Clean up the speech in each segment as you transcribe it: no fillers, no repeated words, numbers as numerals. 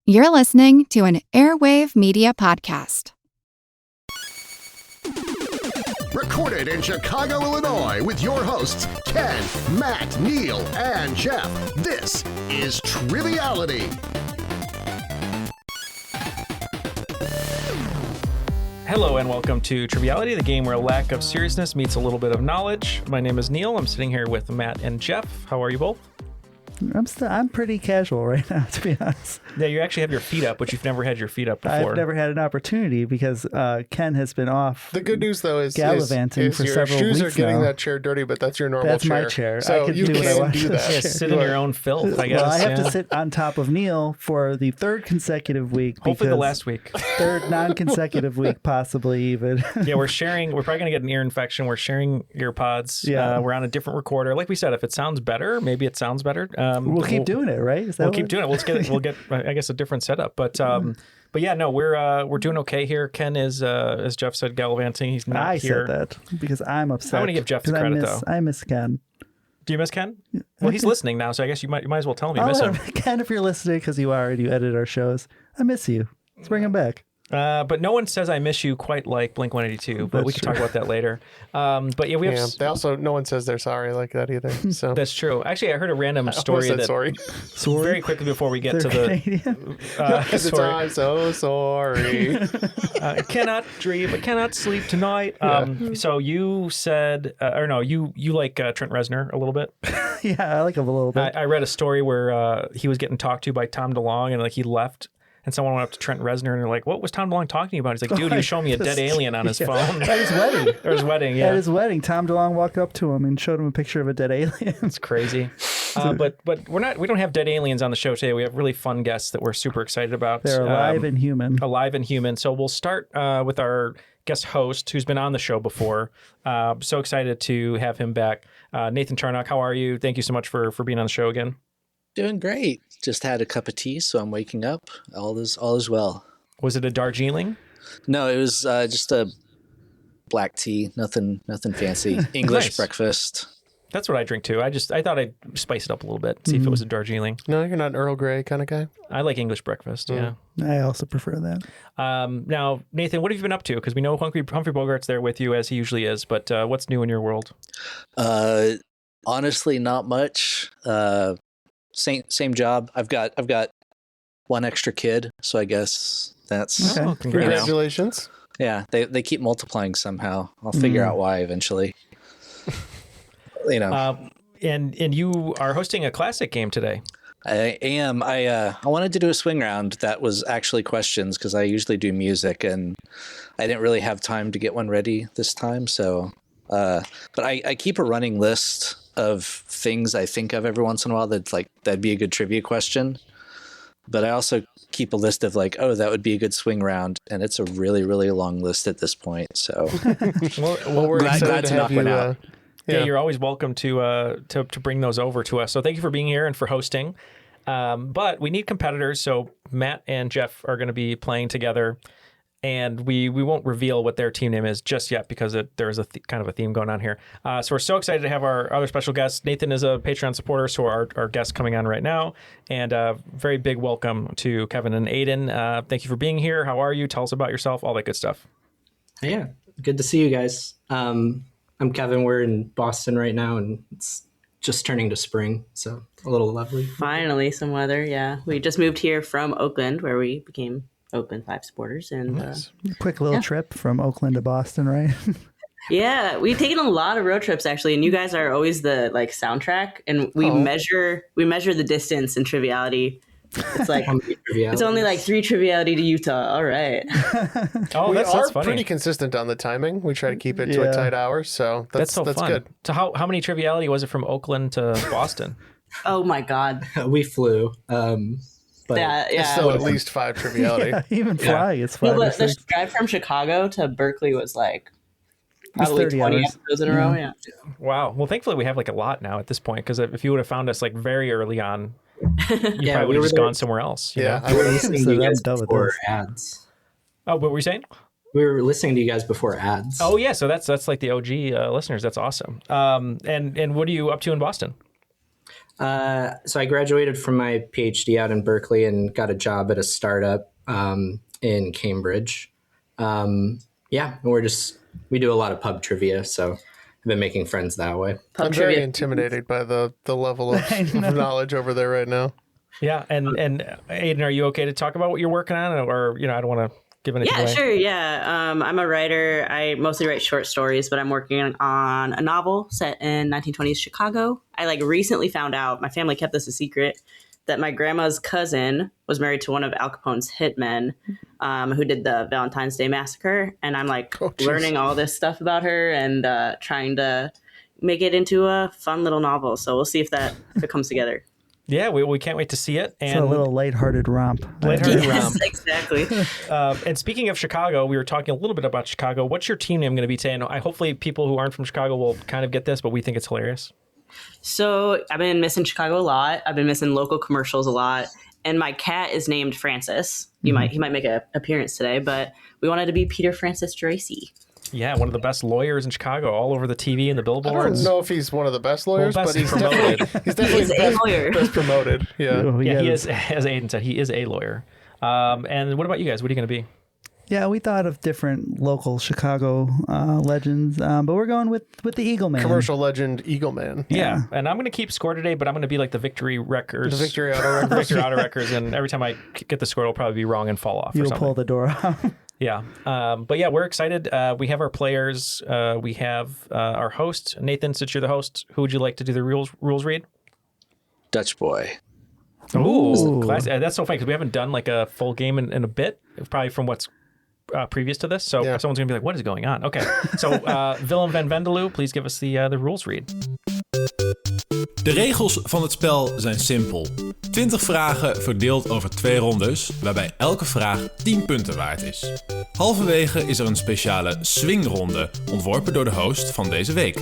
You're listening to an Airwave Media podcast. Recorded in Chicago, Illinois, with your hosts, Ken, Matt, Neil, and Jeff. This is Triviality. Hello and welcome to Triviality, the game where a lack of seriousness meets a little bit of knowledge. My name is Neil. I'm sitting here with Matt and Jeff. How are you both? I'm pretty casual right now, to be honest. Yeah, you actually have your feet up, which you've never had your feet up before. I've never had an opportunity because Ken has been off. The good news, though, is gallivanting for several weeks now. Your shoes are getting that chair dirty, but that's your normal chair. That's my chair. So I can you do what I want. do that. Yeah, sit in your own filth, I guess. Well, I have to sit on top of Neil for the third consecutive week. Hopefully the last week. Third non-consecutive week, possibly even. Yeah, we're sharing. We're probably going to get an ear infection. We're sharing ear pods. Yeah. We're on a different recorder. Like we said, if it sounds better, maybe it sounds better. We'll keep doing it, right? We'll keep doing it. We'll get I guess a different setup. But yeah, no, we're doing okay here. Ken is, as Jeff said, gallivanting. He's not here. I said that because I'm upset. I'm going to give Jeff the credit, though. I miss Ken. Do you miss Ken? Well, he's listening now, so I guess you might as well tell him you miss him. Ken, if you're listening, because you edit our shows, I miss you. Let's bring him back. But no one says I miss you quite like Blink-182, but we can talk about that later. But yeah, we have... They also, no one says they're sorry like that either. So That's true. Actually, I heard a random story that... sorry. Very quickly before we get to the... Because I'm so sorry. I cannot dream, I cannot sleep tonight. So you said, you like Trent Reznor a little bit? Yeah, I like him a little bit. I read a story where he was getting talked to by Tom DeLonge and he left. And someone went up to Trent Reznor and they're like, what was Tom DeLonge talking about? He's like, dude, he was showing me a dead alien on his phone. At his wedding. Or his wedding, yeah. At his wedding, Tom DeLonge walked up to him and showed him a picture of a dead alien. It's crazy. But we don't have dead aliens on the show today. We have really fun guests that we're super excited about. They're alive and human. Alive and human. So we'll start with our guest host who's been on the show before. So excited to have him back. Nathan Charnok, how are you? Thank you so much for being on the show again. Doing great. Just had a cup of tea, so I'm waking up. All is well. Was it a Darjeeling? No, it was just a black tea. Nothing fancy. English Nice. Breakfast. That's what I drink too. I thought I'd spice it up a little bit, see if it was a Darjeeling. No, you're not an Earl Grey kind of guy? I like English breakfast, yeah. I also prefer that. Now, Nathan, what have you been up to? Because we know Humphrey Bogart's there with you as he usually is, but what's new in your world? Honestly, not much. Same job. I've got one extra kid, so I guess that's Okay. Congratulations. yeah. They keep multiplying somehow. I'll figure out why eventually. And you are hosting a classic game today. I am. I wanted to do a swing round that was actually questions because I usually do music and I didn't really have time to get one ready this time. So, but I keep a running list of things I think of every once in a while that'd be a good trivia question. But I also keep a list of that would be a good swing round, and it's a really, really long list at this point. So, well, we're glad excited to have knock you. one out. Yeah, you're always welcome to bring those over to us. So thank you for being here and for hosting. But we need competitors, so Matt and Jeff are going to be playing together, and we won't reveal what their team name is just yet because there's a kind of a theme going on here. So we're so excited to have our other special guest. Nathan is a Patreon supporter, so our guest coming on right now, and very big welcome to Kevin and Aiden. Thank you for being here. How are you? Tell us about yourself, all that good stuff. Yeah, good to see you guys. I'm Kevin. We're in Boston right now, and it's just turning to spring, so a little lovely. Finally, some weather, yeah. We just moved here from Oakland, where we became Oakland 5 supporters. And Nice. Quick little trip from Oakland to Boston, right? yeah, we've taken a lot of road trips, actually, and you guys are always the soundtrack, and we measure the distance in Triviality. It's like it's only 3 Triviality to Utah. All right. We that's are funny. pretty consistent on the timing. We try to keep it to a tight hour, so that's so fun. good. So how many Triviality was it from Oakland to Boston? Oh my God. We flew. But It's still at least 5 Triviality. Yeah, even flying, it's No, fun. but the drive from Chicago to Berkeley was probably 30 20 hours. episodes in a row. Yeah. Wow. Well, thankfully we have a lot now at this point, because if you would have found us very early on, you probably would have just gone somewhere else. You know? we were listening to you guys done with before this. ads. Oh, what were you saying? We were listening to you guys before ads. Oh yeah, so that's like the OG listeners. That's awesome. And what are you up to in Boston? So I graduated from my PhD out in Berkeley and got a job at a startup in Cambridge. Yeah, we do a lot of pub trivia, so I've been making friends that way. I'm very intimidated by the level of knowledge over there right now. Yeah, and Aiden, are you okay to talk about what you're working on, or I don't want to give anything away? Yeah, sure. Yeah, I'm a writer. I mostly write short stories, but I'm working on a novel set in 1920s Chicago. I recently found out, my family kept this a secret, that my grandma's cousin was married to one of Al Capone's hitmen, who did the Valentine's Day Massacre, and I'm learning all this stuff about her and trying to make it into a fun little novel. So we'll see if it comes together. Yeah, we can't wait to see it. And it's a little lighthearted romp. Yes, exactly. And speaking of Chicago, we were talking a little bit about Chicago. What's your team name going to be today? And hopefully people who aren't from Chicago will kind of get this, but we think it's hilarious. So I've been missing Chicago a lot. I've been missing local commercials a lot. And my cat is named Francis. He might make an appearance today, but we wanted to be Peter Francis Tracy. Yeah, one of the best lawyers in Chicago, all over the TV and the billboards. I don't know if he's one of the best lawyers, best but he's promoted. definitely the lawyer. best promoted. Yeah. Yeah, he is, as Aiden said, he is a lawyer. And what about you guys? What are you going to be? Yeah, we thought of different local Chicago legends, but we're going with the Eagle Man. Commercial legend Eagle Man. Yeah, and I'm going to keep score today, but I'm going to be like the Victory Wreckers. The Victory Auto Wreckers. Victory Auto Wreckers, and every time I get the score, it'll probably be wrong and fall off. You'll or something. pull the door off. Yeah. But yeah, we're excited. We have our players. We have our host. Nathan, since you're the host, who would you like to do the rules read? Dutch Boy. Ooh. Classic. That's so funny because we haven't done like a full game in a bit, probably from what's previous to this. So someone's going to be like, what is going on? Okay. So Willem van Vendeloo, please give us the rules read. De regels van het spel zijn simpel. 20 vragen verdeeld over 2 rondes, waarbij elke vraag 10 punten waard is. Halverwege is er een speciale swingronde, ontworpen door de host van deze week.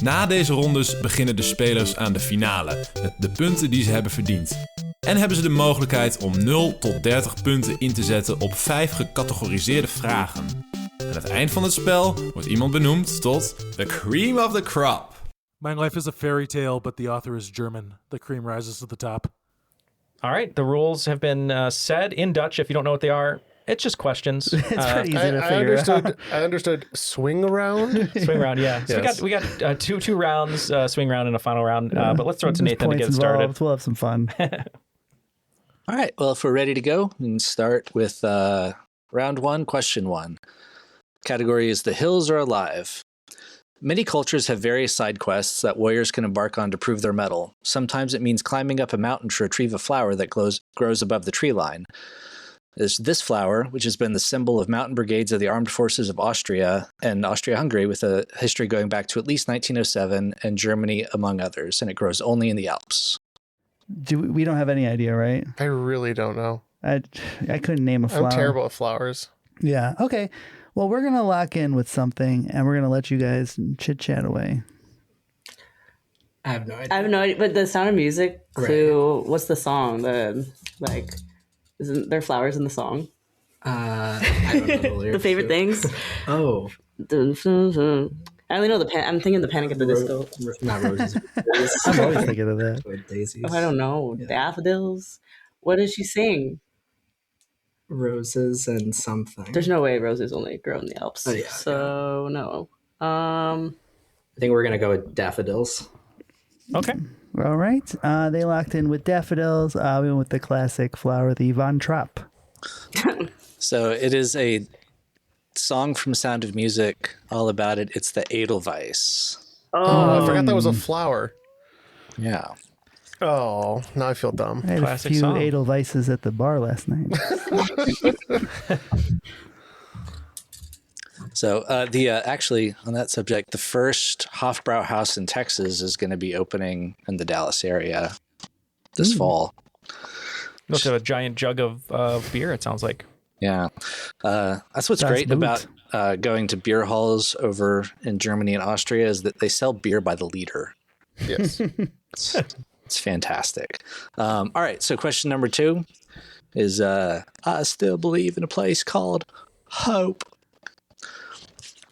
Na deze rondes beginnen de spelers aan de finale, met de punten die ze hebben verdiend. En hebben ze de mogelijkheid om 0 tot 30 punten in te zetten op 5 gecategoriseerde vragen. Aan het eind van het spel wordt iemand benoemd tot the cream of the crop. My life is a fairy tale, but the author is German. The cream rises to the top. All right. The rules have been said in Dutch. If you don't know what they are, it's just questions. It's pretty easy to figure out. I understood swing around. Swing round, yeah. So Yes. we got two rounds, swing round and a final round. But let's throw it to Nathan to get started. We'll have some fun. All right. Well, if we're ready to go, we can start with round 1, question 1. Category is The Hills Are Alive. Many cultures have various side quests that warriors can embark on to prove their mettle. Sometimes it means climbing up a mountain to retrieve a flower that grows above the tree line. There's this flower, which has been the symbol of mountain brigades of the armed forces of Austria and Austria-Hungary, with a history going back to at least 1907, and Germany, among others, and it grows only in the Alps. We don't have any idea, right? I really don't know. I couldn't name a flower. I'm terrible at flowers. Yeah. Okay. Well, we're going to lock in with something, and we're going to let you guys chit-chat away. I have no idea. But the Sound of Music clue, what's the song? Isn't there flowers in the song? I don't know the lyrics. The favorite things? Oh. I only know I'm thinking the Panic at the Disco. Not roses. I'm always thinking of that. Or daisies. Oh, I don't know. Yeah. Daffodils? What does she sing? Roses and something. There's no way roses only grow in the Alps. Oh, yeah. So, no. I think we're going to go with daffodils. Okay. All right. They locked in with daffodils. We went with the classic flower, the Von Trapp. So it is a song from Sound of Music, all about it. It's the Edelweiss. Oh, I forgot that was a flower. Yeah. Oh, now I feel dumb. I had Classic a few song. Edelweisses at the bar last night. So actually, on that subject, the first Hofbrauhaus in Texas is going to be opening in the Dallas area this fall. Look at a giant jug of beer, it sounds like. Yeah. That's what's great about going to beer halls over in Germany and Austria is that they sell beer by the liter. Yes. It's fantastic. All right. So question number 2 is, I still believe in a place called Hope.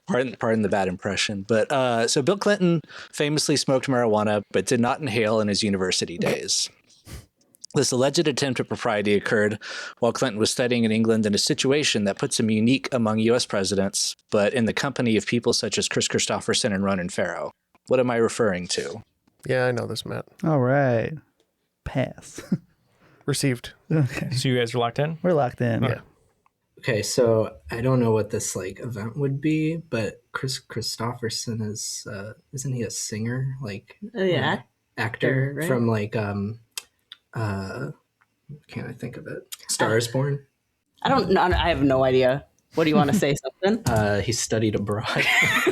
Pardon the bad impression. But so Bill Clinton famously smoked marijuana, but did not inhale in his university days. This alleged attempt at propriety occurred while Clinton was studying in England in a situation that puts him unique among U.S. presidents, but in the company of people such as Chris Christopherson and Ronan Farrow. What am I referring to? Yeah, I know this, Matt. All right. Pass. Received. Okay. So you guys are locked in? We're locked in. Yeah. Okay, so I don't know what this like event would be, but Chris Christopherson is isn't he a singer? Like Yeah, actor right? from like can't I think of it? Star is Born. I don't know. I have no idea. What do you want to say? Something? He studied abroad.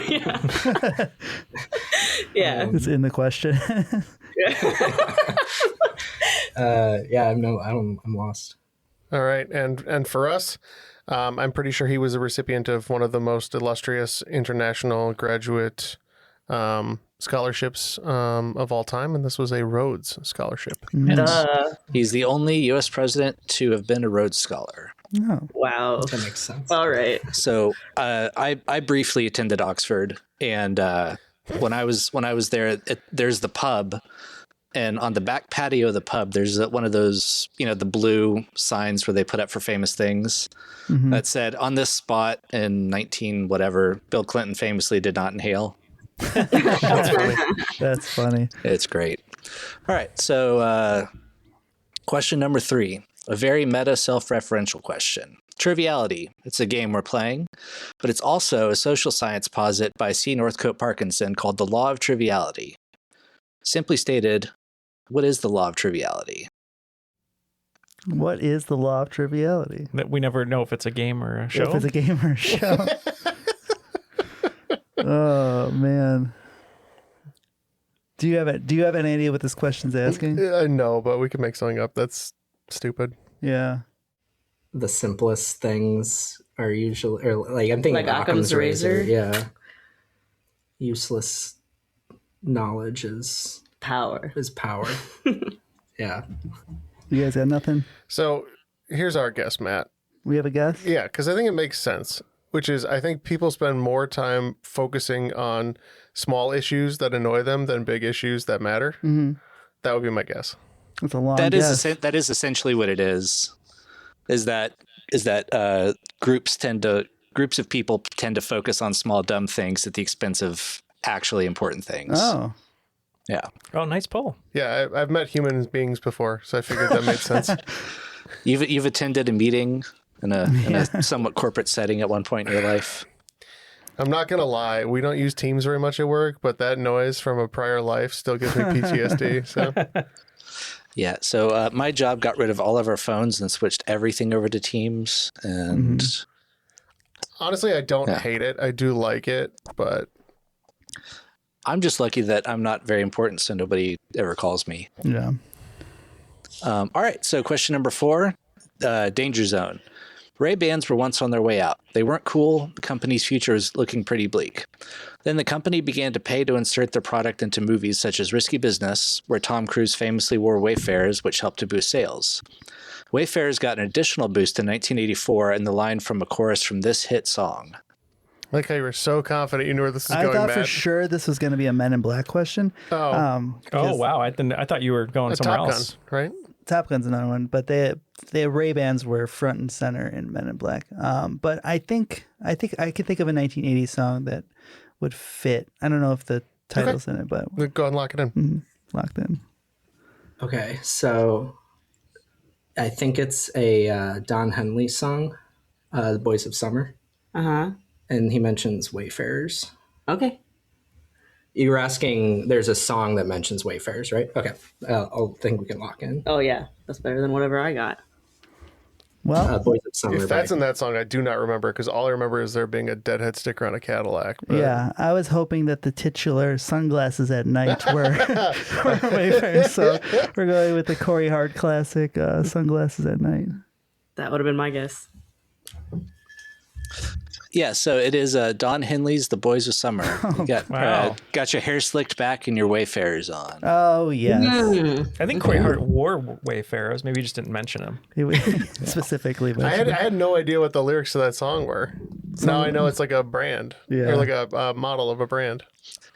Yeah. Yeah. It's in the question. Yeah, I'm lost. All right, and for us, I'm pretty sure he was a recipient of one of the most illustrious international graduate scholarships of all time, and this was a Rhodes Scholarship. He's the only U.S. president to have been a Rhodes Scholar. Oh. Wow. That makes sense. All right. So I briefly attended Oxford, and when I was there, there's the pub, and on the back patio of the pub, there's one of those, the blue signs where they put up for famous things that said, on this spot in 19 whatever, Bill Clinton famously did not inhale. That's funny. That's funny. It's great. All right. So question number 3, a very meta self-referential question. Triviality. It's a game we're playing, but it's also a social science posit by C. Northcote Parkinson called the Law of Triviality. Simply stated, what is the Law of Triviality? What is the Law of Triviality? That we never know if it's a game or a show. If it's a game or a show. Oh man. Do you have an idea what this question's asking? No, but we can make something up. That's stupid. Yeah. The simplest things are usually, or like I'm thinking Like of Occam's razor? Yeah. Useless knowledge is Power. power. Yeah. You guys got nothing? So here's our guess, Matt. We have a guess? Yeah, because I think it makes sense, which is I think people spend more time focusing on small issues that annoy them than big issues that matter. Mm-hmm. That would be my guess. That's a long That guess. is essentially what it is. Is that groups of people tend to focus on small dumb things at the expense of actually important things. Oh. Yeah. Oh, nice poll. Yeah, I've met human beings before, so I figured that made sense. You've attended a meeting in a somewhat corporate setting at one point in your life. I'm not going to lie. We don't use Teams very much at work, but that noise from a prior life still gives me PTSD. So, yeah. So my job got rid of all of our phones and switched everything over to Teams. And honestly, I don't hate it. I do like it, but I'm just lucky that I'm not very important, so nobody ever calls me. Yeah. All right. So question number 4, danger zone. Ray-Bans were once on their way out. They weren't cool. The company's future was looking pretty bleak. Then the company began to pay to insert their product into movies such as Risky Business, where Tom Cruise famously wore Wayfarers, which helped to boost sales. Wayfarers got an additional boost in 1984 in the line from a chorus from this hit song. Like how you were so confident you knew where this is going, I thought Matt. for sure this was going to be a Men in Black question. Oh wow! I thought you were going somewhere Top else. Gun, right? Top Gun's another one, but the Ray-Bans were front and center in Men in Black. But I think I could think of a 1980s song that would fit. I don't know if the title's in it, but Go ahead and lock it in. Locked in. Okay, so I think it's a Don Henley song, "The Boys of Summer," and he mentions Wayfarers. Okay. You were asking. There's a song that mentions Wayfarers, right? Okay, I'll think we can lock in. Oh yeah, that's better than whatever I got. Well, Boys of Summer. If that's in that song, I do not remember because all I remember is there being a Deadhead sticker on a Cadillac. But... yeah, I was hoping that the titular Sunglasses at Night were Wayfarers, so we're going with the Corey Hart classic, Sunglasses at Night. That would have been my guess. Yeah, so it is Don Henley's "The Boys of Summer." You got your hair slicked back and your Wayfarers on. Oh, yes. I think Corey Hart wore Wayfarers. Maybe you just didn't mention him. Specifically. I had no idea what the lyrics to that song were. Now I know it's like a brand, or like a model of a brand.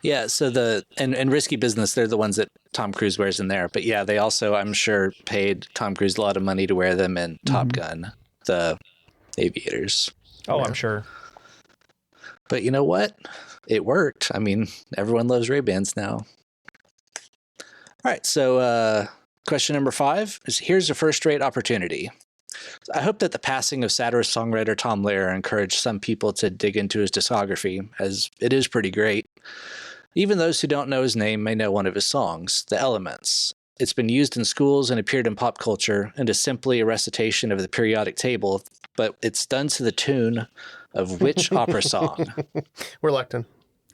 Yeah, so and Risky Business, they're the ones that Tom Cruise wears in there. But yeah, they also, I'm sure, paid Tom Cruise a lot of money to wear them in Top Gun, the aviators. Oh, I'm sure. But you know what? It worked. I mean, everyone loves Ray-Bans now. All right, so question number 5 is, here's a first-rate opportunity. I hope that the passing of satirist songwriter Tom Lehrer encouraged some people to dig into his discography, as it is pretty great. Even those who don't know his name may know one of his songs, The Elements. It's been used in schools and appeared in pop culture, and is simply a recitation of the periodic table, but it's done to the tune of which opera song? We're Lecton.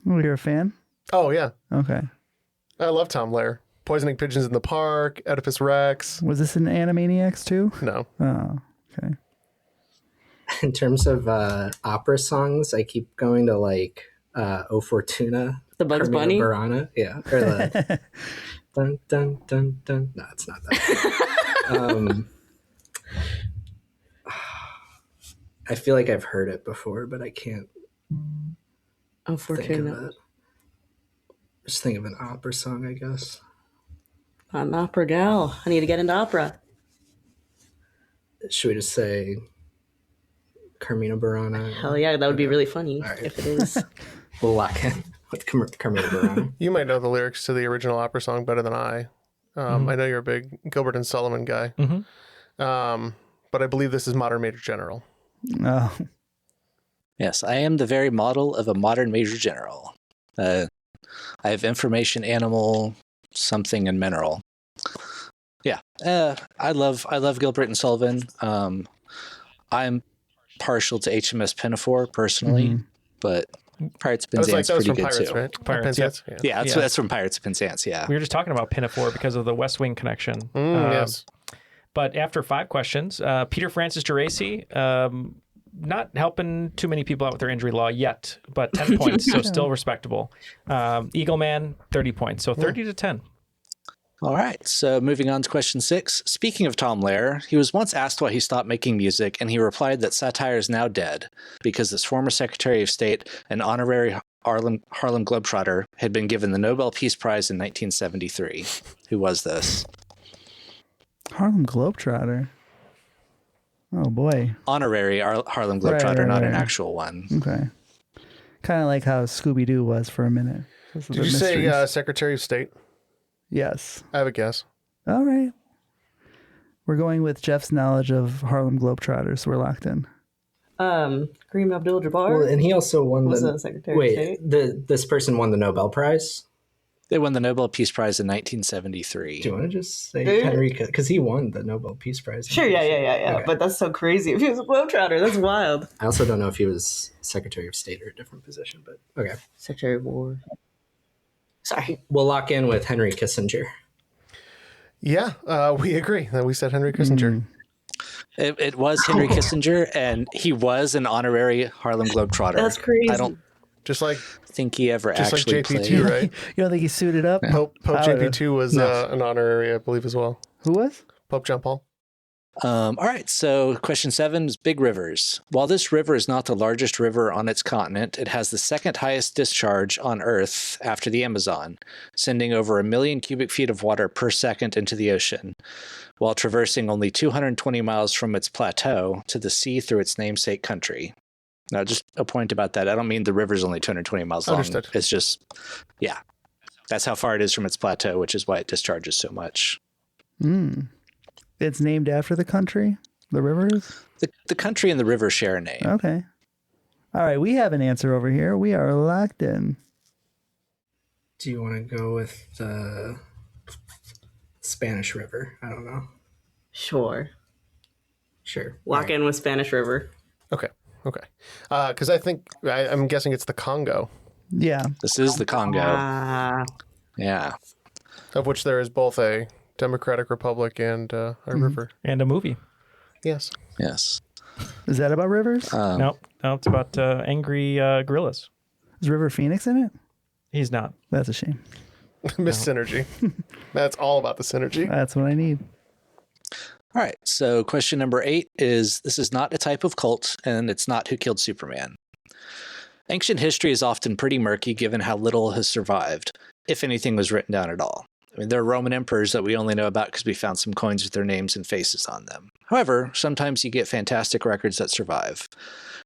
Oh, you're a fan? Oh, yeah. Okay. I love Tom Lehrer. Poisoning Pigeons in the Park, Oedipus Rex. Was this in Animaniacs too? No. Oh, okay. In terms of opera songs, I keep going to like O Fortuna. The Bugs Carmina Bunny? Burana. Yeah. Or the dun dun dun dun. No, it's not that. I feel like I've heard it before, but I can't Oh, think of Fortuna. it. Just think of an opera song, I guess. I'm an opera gal. I need to get into opera. Should we just say Carmina Burana? Hell yeah, that would be really funny if it is. We'll lock in with Carmina Burana. You might know the lyrics to the original opera song better than I. I know you're a big Gilbert and Sullivan guy. But I believe this is Modern Major General. Oh. Yes, I am the very model of a modern major general. I have information, animal, something, and mineral. Yeah, I love Gilbert and Sullivan. I'm partial to HMS Pinafore personally, but Pirates of Penzance that was pretty from good Pirates, too. right? Pirates, Penzance? Yeah, that's from Pirates of Penzance. Yeah, We were just talking about Pinafore because of the West Wing connection. Yes. But after 5 questions, Peter Francis Geraci, not helping too many people out with their injury law yet, but 10 points, so still respectable. Eagle Man, 30 points, so 30 to 10. All right, so moving on to question 6. Speaking of Tom Lehrer, he was once asked why he stopped making music, and he replied that satire is now dead because his former Secretary of State and honorary Harlem Globetrotter had been given the Nobel Peace Prize in 1973. Who was this? Harlem Globetrotter. Oh boy. Honorary Harlem Globetrotter, right, not an right. actual one. Okay. Kind of like how Scooby-Doo was for a minute. Those are Did the you say mysteries. Secretary of State? Yes. I have a guess. All right. We're going with Jeff's knowledge of Harlem Globetrotters. We're locked in. Kareem Abdul-Jabbar. Well, and he also won Was the the Secretary of State? This person won the Nobel Prize. They won the Nobel Peace Prize in 1973. Do you want to just say Henry? Because he won the Nobel Peace Prize. Sure, yeah. Okay. But that's so crazy. If he was a Globetrotter, that's wild. I also don't know if he was Secretary of State or a different position, but okay. Secretary of War. Sorry. We'll lock in with Henry Kissinger. Yeah, we agree. We said Henry Kissinger. It was Henry Kissinger, and he was an honorary Harlem Globetrotter. That's crazy. I don't Just like think he ever just like actually JP2, played. right? You don't think he suited up? Pope I would've- JP2 was an honorary, I believe, as well. Who was? Pope John Paul. All right, so question 7 is big rivers. While this river is not the largest river on its continent, it has the second highest discharge on Earth after the Amazon, sending over 1 million cubic feet of water per second into the ocean, while traversing only 220 miles from its plateau to the sea through its namesake country. Now, just a point about that. I don't mean the river's only 220 miles long. Understood. It's just, yeah, that's how far it is from its plateau, which is why it discharges so much. It's named after the country? The rivers? The country and the river share a name. Okay. All right, we have an answer over here. We are locked in. Do you want to go with the Spanish River? I don't know. Sure. Sure. Lock in with Spanish River. Okay. Because I think, I'm guessing it's the Congo, Yeah. This is the Congo. Yeah. of which there is both a Democratic Republic and a river. And a movie. Yes. Yes. Is that about rivers? No, it's about angry gorillas. Is River Phoenix in it? He's not. That's a shame. Miss Synergy. That's all about the synergy. That's what I need. All right. So question number 8 is, this is not a type of cult, and it's not Who Killed Superman. Ancient history is often pretty murky given how little has survived, if anything was written down at all. I mean, there are Roman emperors that we only know about because we found some coins with their names and faces on them. However, sometimes you get fantastic records that survive,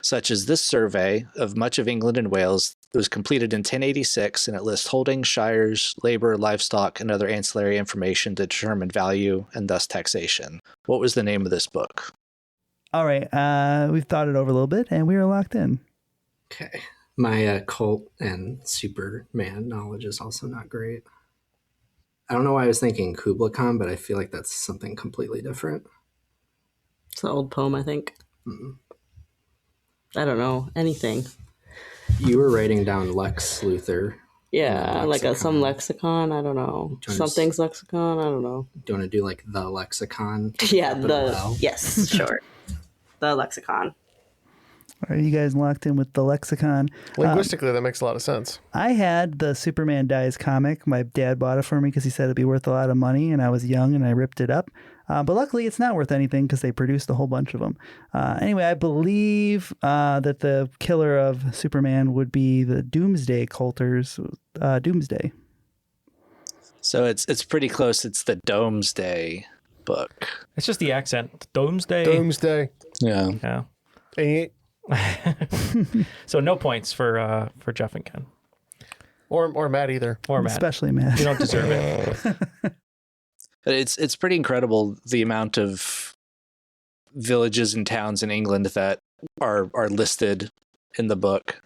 such as this survey of much of England and Wales. It was completed in 1086, and it lists holdings, shires, labor, livestock, and other ancillary information to determine value and thus taxation. What was the name of this book? All right. We've thought it over a little bit, and we are locked in. Okay. My cult and Superman knowledge is also not great. I don't know why I was thinking Kubla Khan, but I feel like that's something completely different. It's an old poem, I think. Mm. I don't know. Anything. You were writing down Lex Luthor. Yeah, like some lexicon. I don't know. Something's lexicon. I don't know. Do you want to do like the lexicon? Yeah, yes, sure. The lexicon. Are you guys locked in with the lexicon? Linguistically, that makes a lot of sense. I had the Superman Dies comic. My dad bought it for me because he said it'd be worth a lot of money, and I was young and I ripped it up. But luckily, it's not worth anything because they produced a whole bunch of them. Anyway, I believe that the killer of Superman would be the Doomsday culters. Doomsday. So it's pretty close. It's the Domesday book. It's just the accent. Doomsday. Doomsday. Yeah. Yeah. Ain't. So no points for Jeff and Ken. Or Matt either. Or Matt. Especially Matt. You don't deserve it. It's pretty incredible the amount of villages and towns in England that are listed in the book.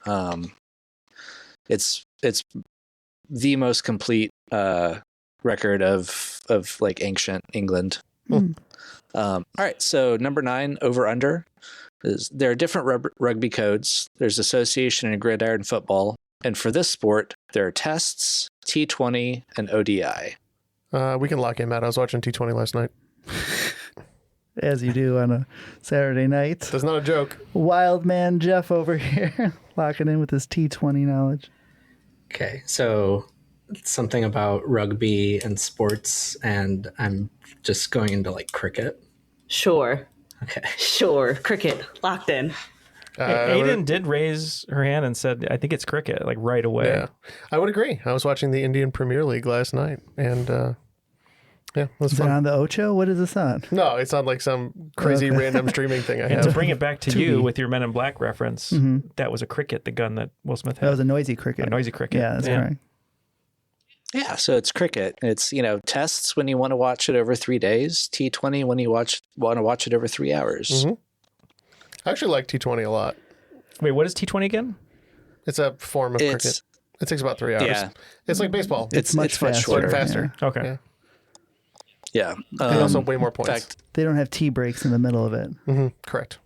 It's the most complete record of like ancient England. All right, so number 9, over under. There are different rugby codes. There's association and gridiron football. And for this sport, there are tests, T20, and ODI. We can lock in, Matt. I was watching T20 last night. As you do on a Saturday night. That's not a joke. Wild man Jeff over here, locking in with his T20 knowledge. Okay, so something about rugby and sports, and I'm just going into like cricket. Sure. Okay. Sure. Cricket. Locked in. Aiden did raise her hand and said, I think it's cricket, like right away. Yeah, I would agree. I was watching the Indian Premier League last night, and yeah, it was fun. Is it on the Ocho? What is this on? No, it's on like some crazy random streaming thing I And have. to bring it back to you with your Men in Black reference, that was a cricket, the gun that Will Smith had. That was a noisy cricket. A noisy cricket. Yeah, that's correct. Yeah, so it's cricket. It's, tests when you want to watch it over 3 days, T20 when you want to watch it over 3 hours. Mm-hmm. I actually like T20 a lot. Wait, what is T20 again? It's a form of cricket. It takes about 3 hours. Yeah. It's like baseball. It's much shorter. Faster. Yeah. Okay. Yeah. And also way more points. In fact, They don't have tea breaks in the middle of it. Mm-hmm. Correct.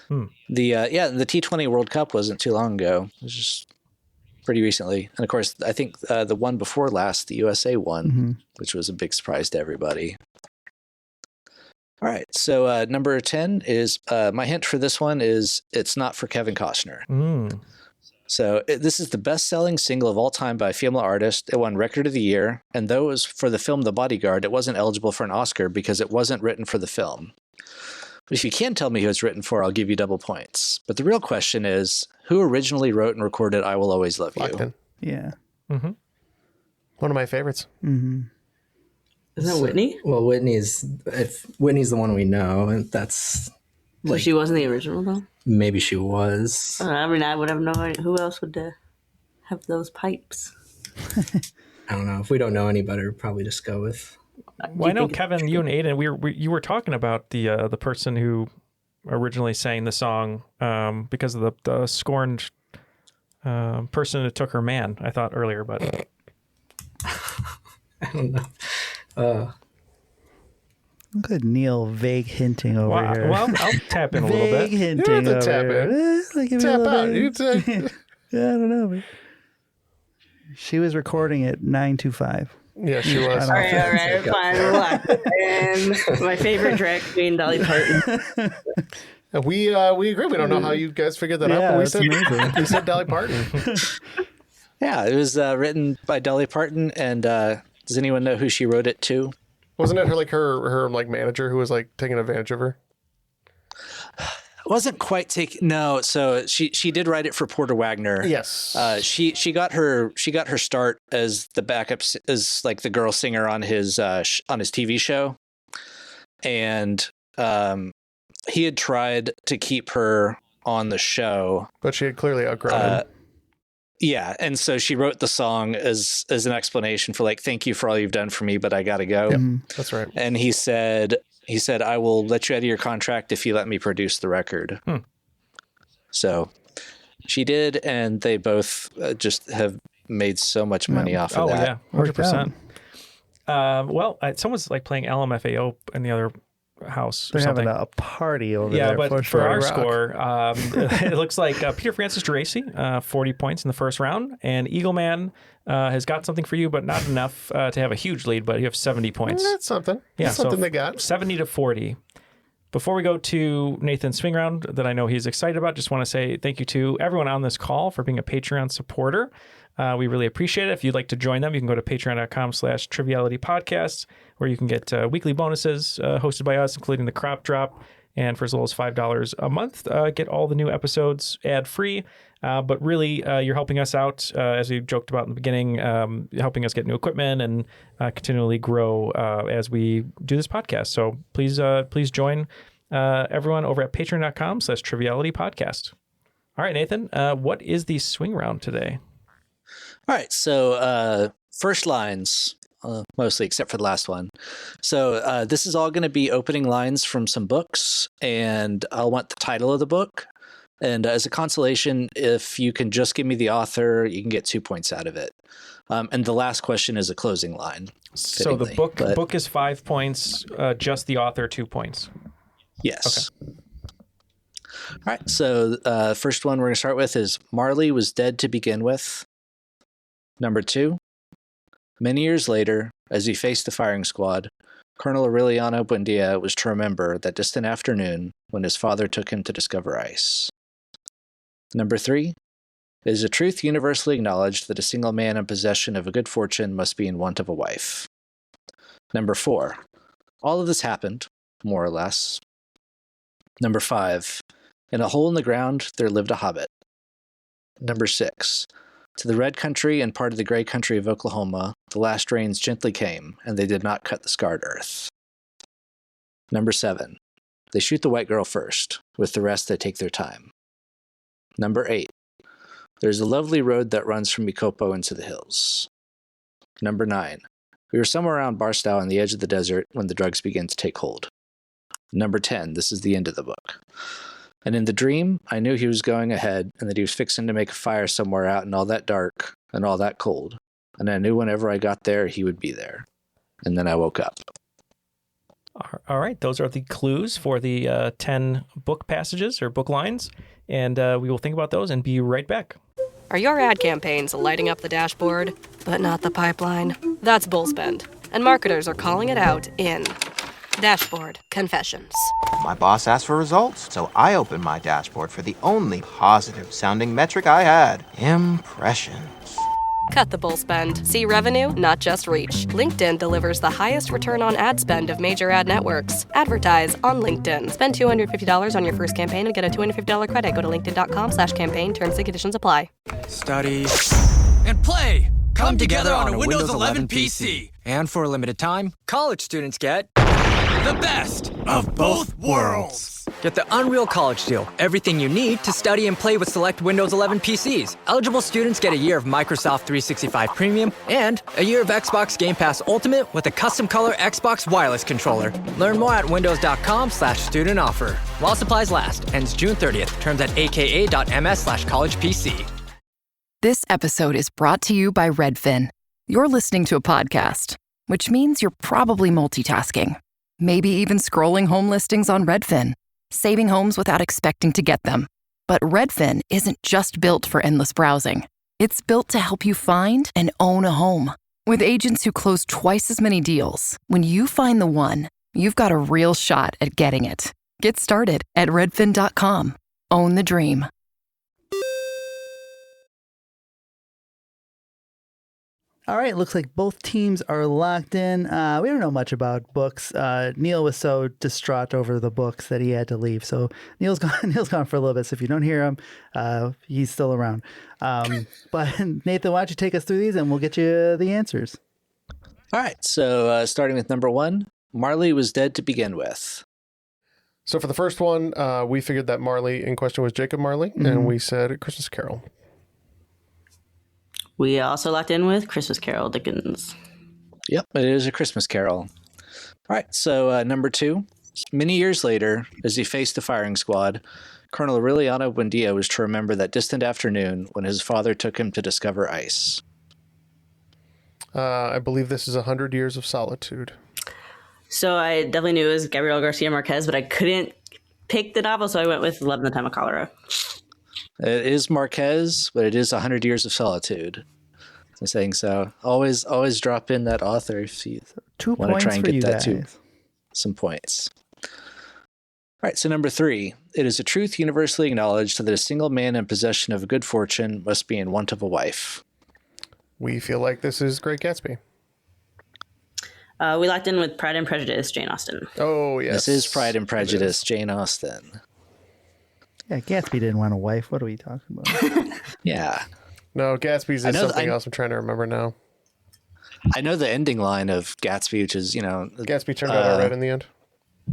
the T20 World Cup wasn't too long ago. It was just pretty recently. And of course, I think the one before last, the USA won, which was a big surprise to everybody. All right, so number 10 is, my hint for this one is it's not for Kevin Costner. So this is the best-selling single of all time by a female artist. It won Record of the Year, and though it was for the film The Bodyguard, it wasn't eligible for an Oscar because it wasn't written for the film. But if you can tell me who it's written for, I'll give you double points. But the real question is, who originally wrote and recorded I Will Always Love You? Yeah. Mm-hmm. One of my favorites. Mm-hmm. Isn't that Whitney? Well, Whitney's the one we know, and that's So she wasn't the original, though? maybe she was. I mean, I would have no idea. Who else would have those pipes? I don't know. If we don't know any better, probably just go with. Well, I know, Kevin, you and Aiden, you were talking about the person who originally sang the song because of the scorned person who took her man, I thought earlier, but I don't know. Good Neil vague hinting over here. Well, I'll tap in a little vague bit. hinting over tap here. Give me a Tap little out. bit. Yeah, I don't know. But she was recording at 9:25. Yeah, she was. All right, fine. Locked in. My favorite drag queen, Dolly Parton. We agree. We don't know how you guys figured that out, but that's amazing. we said Dolly Parton. Yeah, it was written by Dolly Parton, and does anyone know who she wrote it to? Wasn't it her manager who was like taking advantage of her? wasn't quite taking. No, so she did write it for Porter Wagner. Yes. She got her start as the backup, as like the girl singer on his TV show, and he had tried to keep her on the show, but she had clearly outgrown him. Yeah, and so she wrote the song as an explanation for like, thank you for all you've done for me, but I gotta go. Yeah, that's right. And he said, I will let you out of your contract if you let me produce the record. So she did, and they both just have made so much money off of that. Oh, yeah, 100%. Well, someone's like playing LMFAO in the other house. They're having a party over there. Yeah, but for our Rock. score, it looks like Peter Francis Geraci, 40 points in the first round, and Eagleman has got something for you, but not enough to have a huge lead, but you have 70 points. That's something. Yeah, That's something they got. 70 to 40. Before we go to Nathan's swing round that I know he's excited about, just want to say thank you to everyone on this call for being a Patreon supporter. We really appreciate it. If you'd like to join them, you can go to patreon.com/trivialitypodcasts, where you can get weekly bonuses hosted by us, including the crop drop. And for as little as $5 a month, get all the new episodes ad-free. But really, you're helping us out, as we joked about in the beginning, helping us get new equipment and continually grow as we do this podcast. So please join everyone over at patreon.com/trivialitypodcast. All right, Nathan, what is the swing round today? All right, so first lines, mostly except for the last one. So this is all going to be opening lines from some books, and I'll want the title of the book. And as a consolation, if you can just give me the author, you can get 2 points out of it. And the last question is a closing line. So the book is 5 points, just the author 2 points. Yes. Okay. All right, so first one we're going to start with is Marley was dead to begin with. Number 2, many years later, as he faced the firing squad, Colonel Aureliano Buendia was to remember that distant afternoon when his father took him to discover ice. Number 3, it is a truth universally acknowledged that a single man in possession of a good fortune must be in want of a wife. Number 4, all of this happened, more or less. Number 5, in a hole in the ground there lived a hobbit. Number 6, to the red country and part of the gray country of Oklahoma, the last rains gently came, and they did not cut the scarred earth. Number 7, they shoot the white girl first, with the rest they take their time. Number 8, there's a lovely road that runs from Mikopo into the hills. Number 9, we were somewhere around Barstow on the edge of the desert when the drugs began to take hold. Number 10, this is the end of the book. And in the dream, I knew he was going ahead and that he was fixing to make a fire somewhere out in all that dark and all that cold. And I knew whenever I got there, he would be there. And then I woke up. All right. Those are the clues for the 10 book passages or book lines. And we will think about those and be right back. Are your ad campaigns lighting up the dashboard, but not the pipeline? That's bullspend. And marketers are calling it out in Dashboard Confessions. My boss asked for results, so I opened my dashboard for the only positive-sounding metric I had, impressions. Cut the bull spend. See revenue, not just reach. LinkedIn delivers the highest return on ad spend of major ad networks. Advertise on LinkedIn. Spend $250 on your first campaign and get a $250 credit. Go to linkedin.com/campaign. Terms and conditions apply. Study and play come together on a Windows 11 PC. And for a limited time, college students get the best of both worlds. Get the Unreal College Deal. Everything you need to study and play with select Windows 11 PCs. Eligible students get a year of Microsoft 365 Premium and a year of Xbox Game Pass Ultimate with a custom color Xbox wireless controller. Learn more at windows.com/student offer. While supplies last. Ends June 30th. Terms at aka.ms/collegepc. This episode is brought to you by Redfin. You're listening to a podcast, which means you're probably multitasking. Maybe even scrolling home listings on Redfin, saving homes without expecting to get them. But Redfin isn't just built for endless browsing. It's built to help you find and own a home. With agents who close twice as many deals, when you find the one, you've got a real shot at getting it. Get started at redfin.com. Own the dream. All right, looks like both teams are locked in. We don't know much about books. Neil was so distraught over the books that he had to leave. So Neil's gone. Neil's gone for a little bit. So if you don't hear him, he's still around. But Nathan, why don't you take us through these and we'll get you the answers. All right. So starting with number 1, Marley was dead to begin with. So for the first one, we figured that Marley in question was Jacob Marley, and we said Christmas Carol. We also locked in with Christmas Carol Dickens. Yep, it is A Christmas Carol. All right, so number 2. Many years later, as he faced the firing squad, Colonel Aureliano Buendia was to remember that distant afternoon when his father took him to discover ice. I believe this is 100 Years of Solitude. So I definitely knew it was Gabriel Garcia Marquez, but I couldn't pick the novel, so I went with Love in the Time of Cholera. It is Marquez, but it is 100 Years of Solitude. I'm saying so. Always drop in that author if you 2 want to points try and for get you that guys. too. Some points. All right, so number 3. It is a truth universally acknowledged that a single man in possession of good fortune must be in want of a wife. We feel like this is Great Gatsby. We locked in with Pride and Prejudice, Jane Austen. Oh, yes. This is Pride and Prejudice, Jane Austen. Yeah, Gatsby didn't want a wife. What are we talking about? Yeah. No, Gatsby's is something else I'm trying to remember now. I know the ending line of Gatsby, which is, Gatsby turned out all right in the end.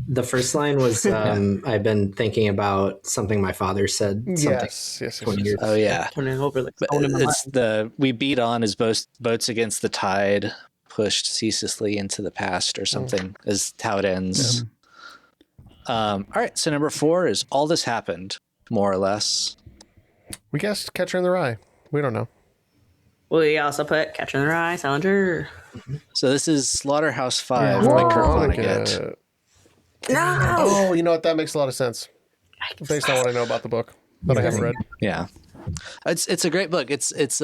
The first line was, I've been thinking about something my father said. Yes. 20 years. Oh, yeah. Turning over like But it's we beat on as boats against the tide, pushed ceaselessly into the past or something is how it ends. All right, so number 4 is All This Happened, more or less. We guessed Catcher in the Rye. We don't know. We also put Catcher in the Rye, Salinger. So this is Slaughterhouse 5 by Kurt Vonnegut. No! Oh, you know what? That makes a lot of sense. Based on what I know about the book that I haven't read. Yeah. It's a great book. It's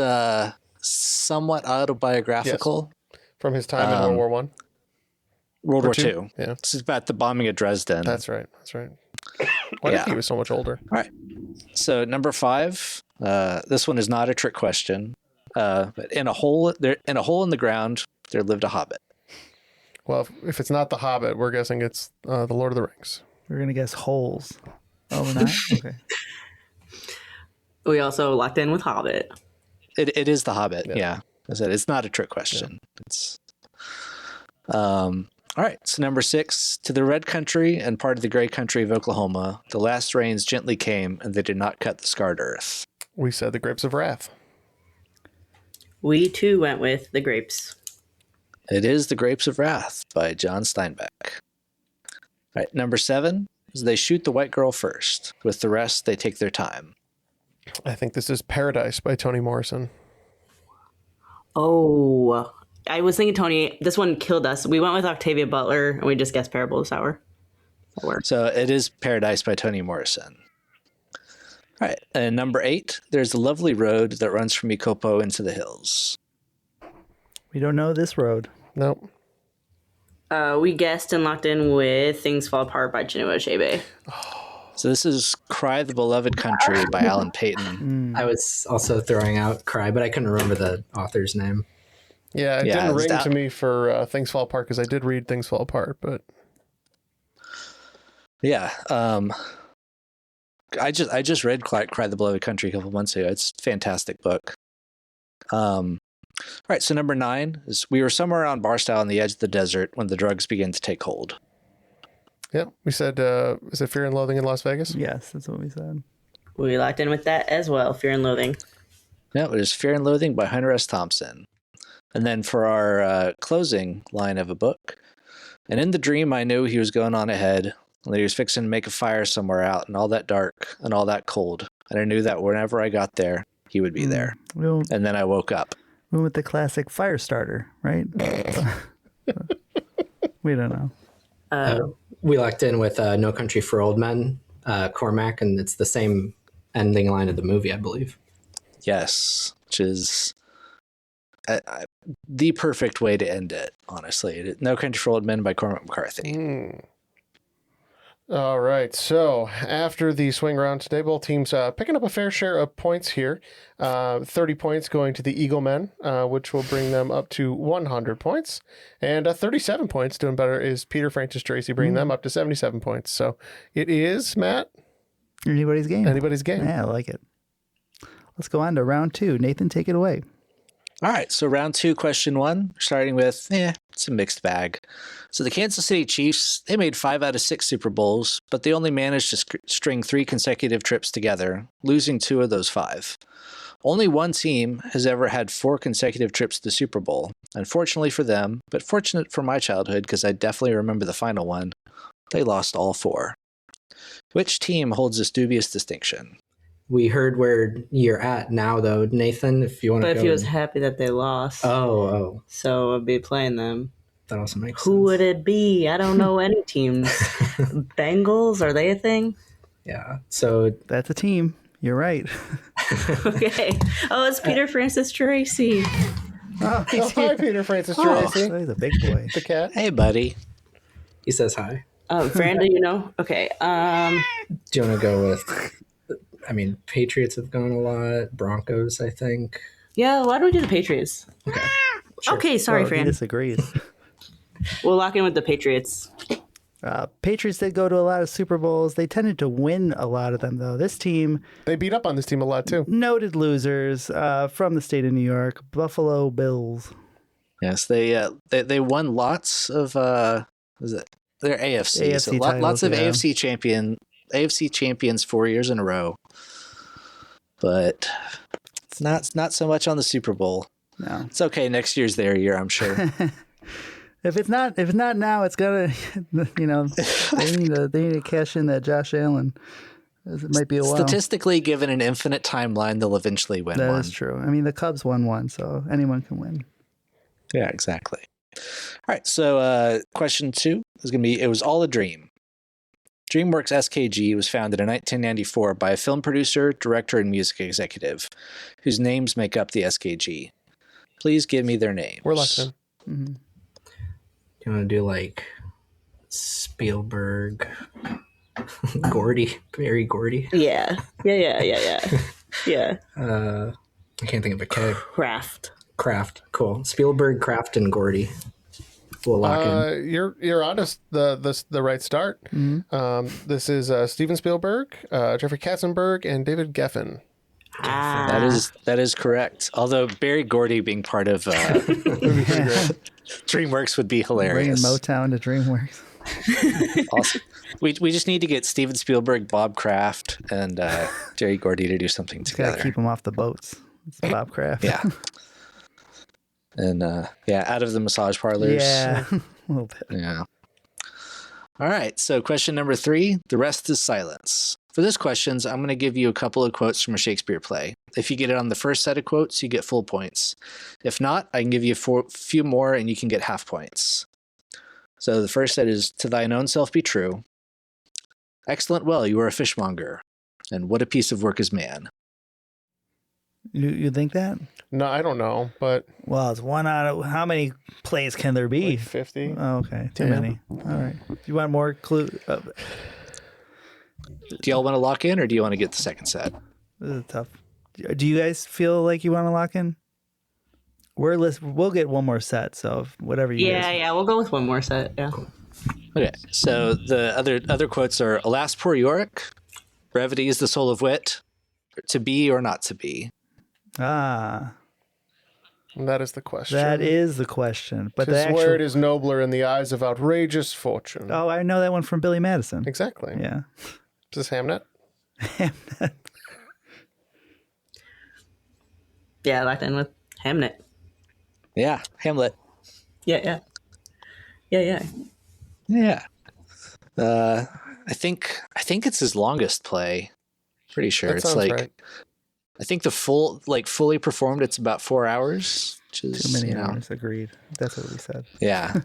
somewhat autobiographical. Yes. From his time in World War One. World War II. Yeah. It's about the bombing of Dresden. That's right. Why did he was so much older? All right. So number 5, this one is not a trick question. But in a hole in the ground, there lived a hobbit. Well, if it's not the Hobbit, we're guessing it's the Lord of the Rings. We're gonna guess holes. Oh, we're not? Okay. We also locked in with Hobbit. It is the Hobbit. Yeah. I said it's not a trick question. Yeah. It's all right. So number 6, to the red country and part of the gray country of Oklahoma, the last rains gently came, and they did not cut the scarred earth. We said the Grapes of Wrath. We too went with The Grapes. It is The Grapes of Wrath by John Steinbeck. All right. Number 7 is they shoot the white girl first. With the rest, they take their time. I think this is Paradise by Toni Morrison. Oh, I was thinking, Tony, this one killed us. We went with Octavia Butler, and we just guessed Parable of Sour. So it is Paradise by Toni Morrison. All right. And number 8, there's a lovely road that runs from Ikopo into the hills. We don't know this road. Nope. We guessed and locked in with Things Fall Apart by Chinua Achebe. So this is Cry the Beloved Country by Alan Payton. I was also throwing out Cry, but I couldn't remember the author's name. Yeah, it didn't ring to me for Things Fall Apart because I did read Things Fall Apart, but yeah, I just read Cry the Beloved Country a couple months ago. It's a fantastic book. All right, so number 9 is we were somewhere around Barstow on the edge of the desert when the drugs began to take hold. Yeah, we said, is it Fear and Loathing in Las Vegas? Yes, that's what we said. We locked in with that as well, Fear and Loathing. Yeah, it is Fear and Loathing by Hunter S. Thompson. And then for our closing line of a book, and in the dream I knew he was going on ahead, and that he was fixing to make a fire somewhere out in all that dark and all that cold. And I knew that whenever I got there, he would be there. And then I woke up. We went with the classic fire starter, right? We don't know. We locked in with No Country for Old Men, Cormac, and it's the same ending line of the movie, I believe. Yes, which is the perfect way to end it, honestly. No Country for Old Men by Cormac McCarthy. All right. So after the swing round today, both teams picking up a fair share of points here. 30 points going to the Eagle Men, which will bring them up to 100 points. And 37 points, doing better, is Peter Francis Tracy, bringing them up to 77 points. So it is, Matt? Anybody's game. Anybody's game. Yeah, I like it. Let's go on to round 2. Nathan, take it away. All right, so round 2, question 1, starting with, it's a mixed bag. So the Kansas City Chiefs, they made 5 out of 6 Super Bowls, but they only managed to string 3 consecutive trips together, losing 2 of those 5. Only one team has ever had 4 consecutive trips to the Super Bowl. Unfortunately for them, but fortunate for my childhood because I definitely remember the final one, they lost all 4. Which team holds this dubious distinction? We heard where you're at now, though, Nathan, if you want to go. But if he was happy that they lost. Oh. So I'd be playing them. That also makes sense. Who would it be? I don't know any teams. Bengals, are they a thing? Yeah, so... That's a team. You're right. Okay. Oh, it's Peter Francis Tracy. Oh, hi, Peter Francis Tracy. He's a big boy. The cat. Hey, buddy. He says hi. Fran, do you know? Okay. Do you want to go with... I mean, Patriots have gone a lot. Broncos, I think. Yeah, why don't we do the Patriots? Okay. Sure. Okay, sorry, Fran. He disagrees. We'll lock in with the Patriots. Patriots did go to a lot of Super Bowls. They tended to win a lot of them, though. This team... They beat up on this team a lot, too. Noted losers from the state of New York, Buffalo Bills. Yes, they won lots of... was it? They're AFC. AFC so titles, lots of yeah. AFC champions 4 years in a row. But it's not so much on the Super Bowl. No. It's okay. Next year's their year, I'm sure. If it's not now, it's gonna, they need to cash in that Josh Allen. It might be a while. Statistically, given an infinite timeline, they'll eventually win one. That is true. I mean, the Cubs won one, so anyone can win. Yeah, exactly. All right. So question 2 is going to be, it was all a dream. DreamWorks SKG was founded in 1994 by a film producer, director, and music executive, whose names make up the SKG. Please give me their names. We're locked in. Mm-hmm. Do you want to do like Spielberg, Barry Gordy? Yeah. Yeah. I can't think of a K. Kraft. Cool. Spielberg, Kraft, and Gordy. We'll lock in. You're on the right start. Mm-hmm. This is Steven Spielberg, Jeffrey Katzenberg, and David Geffen. That is correct. Although Barry Gordy being part of DreamWorks would be hilarious. Bringing Motown to DreamWorks. Awesome. We just need to get Steven Spielberg, Bob Kraft, and Jerry Gordy to do something together. Gotta keep them off the boats. It's Bob Kraft. Yeah. And out of the massage parlors. Yeah, a little bit. Yeah. All right. So question number 3, the rest is silence. For this questions, I'm going to give you a couple of quotes from a Shakespeare play. If you get it on the first set of quotes, you get full points. If not, I can give you a few more and you can get half points. So the first set is, to thine own self be true. Excellent well, you are a fishmonger. And what a piece of work is man. You think that? No, I don't know, but... Well, it's one out of... How many plays can there be? Like 50. Oh, okay. Too many. All right. Do you want more clue? Do y'all want to lock in or do you want to get the second set? This is tough. Do you guys feel like you want to lock in? We'll get one more set, so whatever you guys... Yeah, we'll go with one more set, yeah. Okay, so the other quotes are, alas, poor Yorick, brevity is the soul of wit, to be or not to be. Ah. And that is the question. That is the question. But Tis word is nobler in the eyes of outrageous fortune. Oh, I know that one from Billy Madison. Exactly. Yeah. Is this Hamnet? Hamnet. Yeah, locked in with Hamnet. Yeah, Hamlet. Yeah. Yeah. I think it's his longest play. Pretty sure That it's sounds like right. I think the fully performed it's about 4 hours, which is Too many hours. Agreed. That's what we said. Yeah.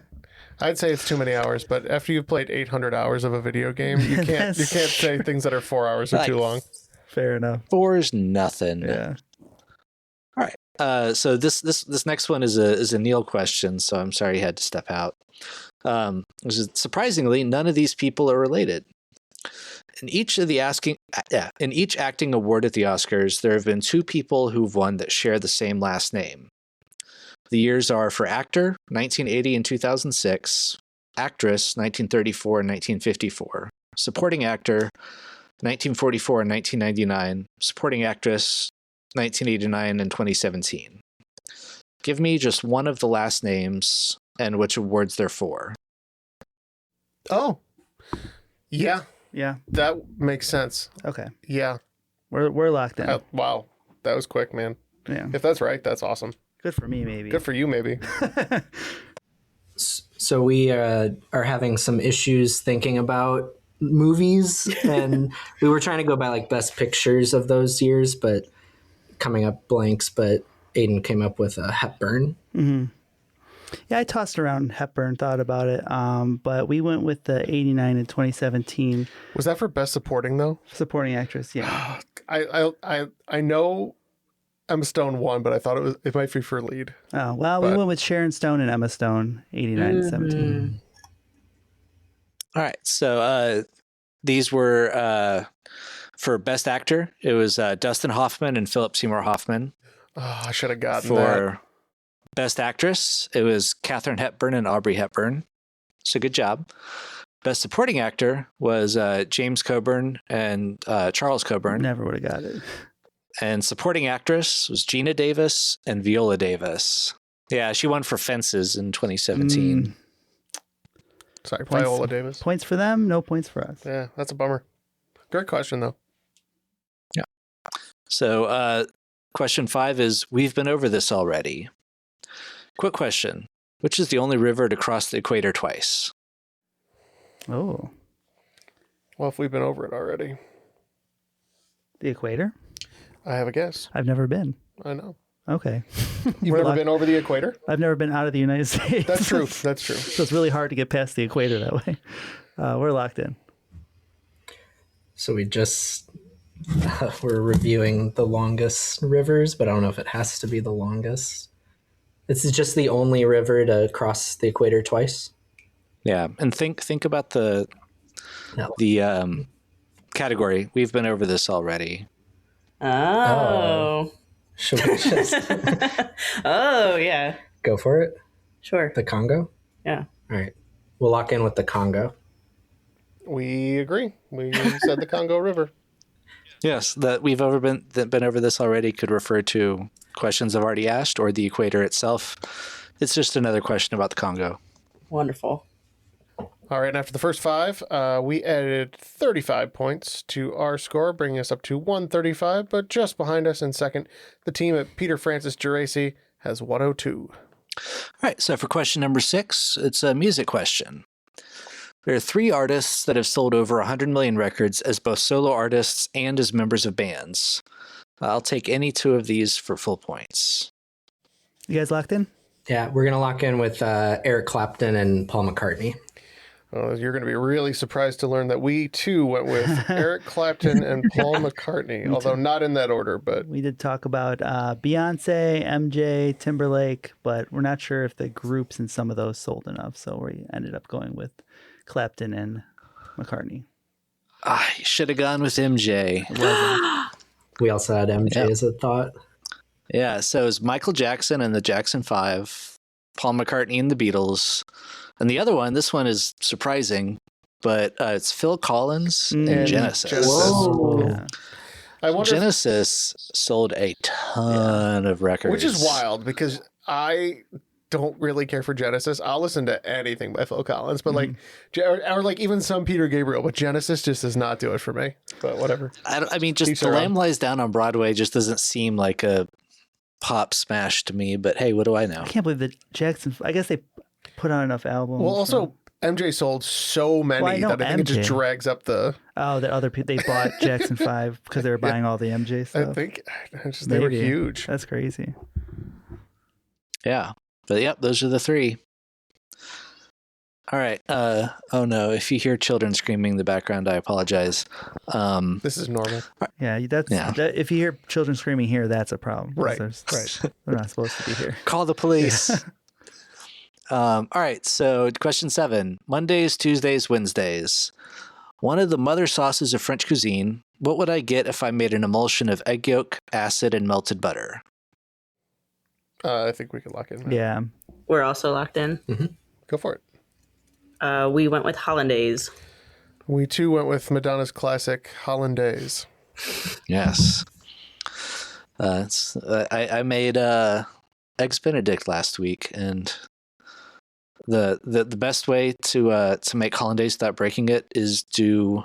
I'd say it's too many hours, but after you've played 800 hours of a video game, you can't say things that are 4 hours or too long. Fair enough. 4 is nothing. Yeah. All right. So this next one is a Neil question, so I'm sorry he had to step out. Surprisingly, none of these people are related. In each acting award at the Oscars, there have been 2 people who've won that share the same last name. The years are for actor, 1980 and 2006, actress, 1934 and 1954, supporting actor, 1944 and 1999, supporting actress, 1989 and 2017. Give me just one of the last names and which awards they're for. Oh, yeah. Yeah. That makes sense. Okay. Yeah. We're locked in. Wow. That was quick, man. Yeah. If that's right, that's awesome. Good for me, maybe. Good for you, maybe. So we are having some issues thinking about movies, and we were trying to go by like best pictures of those years, but coming up blanks. But Aiden came up with a Hepburn. Mm-hmm. Yeah, I tossed around Hepburn, thought about it, but we went with the 89 in 2017. Was that for best supporting though? Supporting actress, yeah. I know Emma Stone won, but I thought it might be for lead. Oh well, we went with Sharon Stone and Emma Stone, 89 and 17. All right, so these were for best actor. It was Dustin Hoffman and Philip Seymour Hoffman. Oh, I should have gotten for that. Best actress, it was Katharine Hepburn and Audrey Hepburn. So good job. Best supporting actor was James Coburn and Charles Coburn. Never would have got it. And supporting actress was Gina Davis and Viola Davis. Yeah, she won for Fences in 2017. Sorry, Viola Davis. Points for them, no points for us. Yeah, that's a bummer. Great question, though. Yeah. So question 5 is, we've been over this already. Quick question. Which is the only river to cross the equator twice? Oh. Well, if we've been over it already. The equator? I have a guess. I've never been. I know. Okay. You've never been over the equator? I've never been out of the United States. That's true. That's true. So it's really hard to get past the equator that way. We're locked in. So we just we're reviewing the longest rivers, but I don't know if it has to be the longest. This is just the only river to cross the equator twice. Yeah, and think about the category. We've been over this already. Oh. Should we just Oh, yeah. go for it? Sure. The Congo? Yeah. All right. We'll lock in with the Congo. We agree. We said the Congo River. Yes, that we've been over this already could refer to questions I've already asked or the equator itself. It's just another question about the Congo. Wonderful. All right, and after the first 5, we added 35 points to our score, bringing us up to 135, but just behind us in second, the team at Peter Francis Geraci has 102. All right, so for question number 6, it's a music question. There are 3 artists that have sold over 100 million records as both solo artists and as members of bands. I'll take any 2 of these for full points. You guys locked in? Yeah, we're going to lock in with Eric Clapton and Paul McCartney. You're going to be really surprised to learn that we, too, went with Eric Clapton and Paul McCartney, although not in that order. But we did talk about Beyonce, MJ, Timberlake, but we're not sure if the groups in some of those sold enough, so we ended up going with Clapton and McCartney. I should have gone with MJ. We also had MJ as a thought. Yeah, so it was Michael Jackson and the Jackson 5, Paul McCartney and the Beatles, and the other one, this one is surprising, but it's Phil Collins and Genesis. Whoa. Yeah. I wonder Genesis sold a ton of records. Which is wild, because I don't really care for Genesis. I'll listen to anything by Phil Collins, but or like even some Peter Gabriel, but Genesis just does not do it for me. But whatever. I mean, just The Lamb Lies Down on Broadway just doesn't seem like a pop smash to me, but hey, what do I know? I can't believe that Jackson, I guess they put out enough albums. Well, also, MJ sold so many that I think it just drags up the... Oh, the other people, they bought Jackson 5 because they were buying all the MJ stuff. I think they were huge. That's crazy. Yeah. But yep, those are the 3. All right. Oh no, if you hear children screaming in the background, I apologize. This is normal. Yeah, if you hear children screaming here, that's a problem. Right. Right. They're not supposed to be here. Call the police. All right, so question 7. Mondays, Tuesdays, Wednesdays. One of the mother sauces of French cuisine. What would I get if I made an emulsion of egg yolk, acid, and melted butter? I think we could lock in. Yeah. We're also locked in. Mm-hmm. Go for it. We went with hollandaise. We too went with Madonna's classic hollandaise. Yes. I made eggs Benedict last week, and the best way to make hollandaise without breaking it is do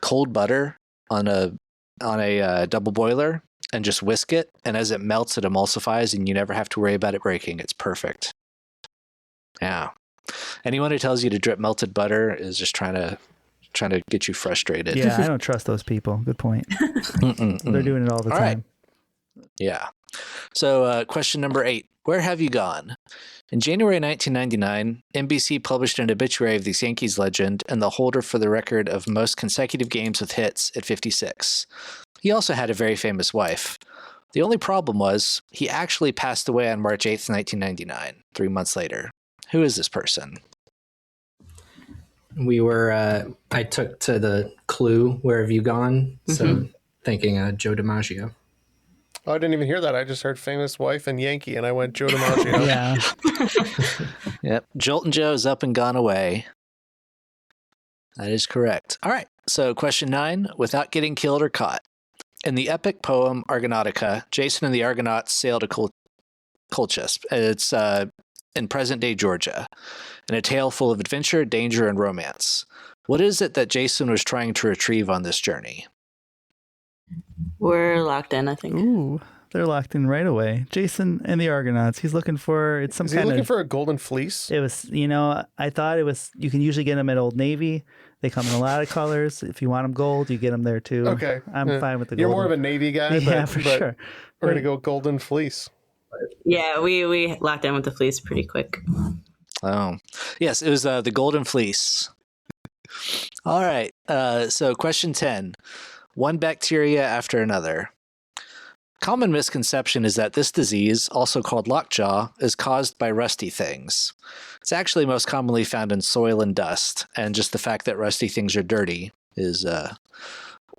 cold butter on a double boiler and just whisk it, and as it melts, it emulsifies, and you never have to worry about it breaking. It's perfect. Yeah. Anyone who tells you to drip melted butter is just trying to get you frustrated. Yeah, I don't trust those people. Good point. They're doing it all the time. Right. Yeah. So question number 8. Where have you gone? In January 1999, NBC published an obituary of the Yankees legend and the holder for the record of most consecutive games with hits at 56. He also had a very famous wife. The only problem was he actually passed away on March 8th, 1999, 3 months later. Who is this person? We were, I took to the clue, where have you gone? So thinking Joe DiMaggio. Oh, I didn't even hear that. I just heard famous wife and Yankee, and I went Joe DiMaggio. Yeah. Yep. Joltin' Joe's up and gone away. That is correct. All right. So question 9, without getting killed or caught. In the epic poem Argonautica, Jason and the Argonauts sail to Colchis. It's in present-day Georgia, in a tale full of adventure, danger, and romance. What is it that Jason was trying to retrieve on this journey? We're locked in, I think. Ooh, they're locked in right away. Jason and the Argonauts. He's looking for Is he looking for a golden fleece? It was, I thought it was. You can usually get them at Old Navy. They come in a lot of colors. If you want them gold, you get them there too. Okay, I'm fine with the. You're golden. more of a Navy guy, Yeah, for sure. We're gonna go golden fleece. Yeah, we locked in with the fleece pretty quick. Oh, yes, it was the golden fleece. All right. So question 10. One bacteria after another. Common misconception is that this disease, also called lockjaw, is caused by rusty things. It's actually most commonly found in soil and dust, and just the fact that rusty things are dirty is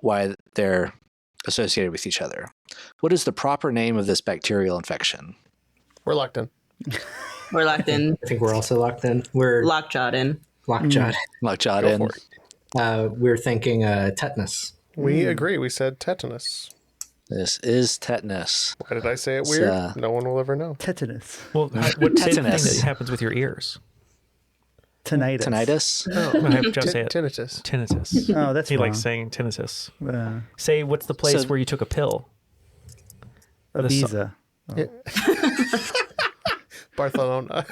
why they're associated with each other. What is the proper name of this bacterial infection? We're locked in. We're locked in. I think we're also locked in. We're lockjawed in. Lockjawed. Lockjawed in. We're thinking tetanus. We agree. We said tetanus. This is tetanus. Why did I say it weird? No one will ever know. Tetanus. Well, what same thing that happens with your ears? Tinnitus. Tinnitus? No, I have to say it. Tinnitus. Tinnitus. Oh, that's he wrong. likes saying tinnitus. Say, what's the place where you took a pill? Ibiza. Barcelona.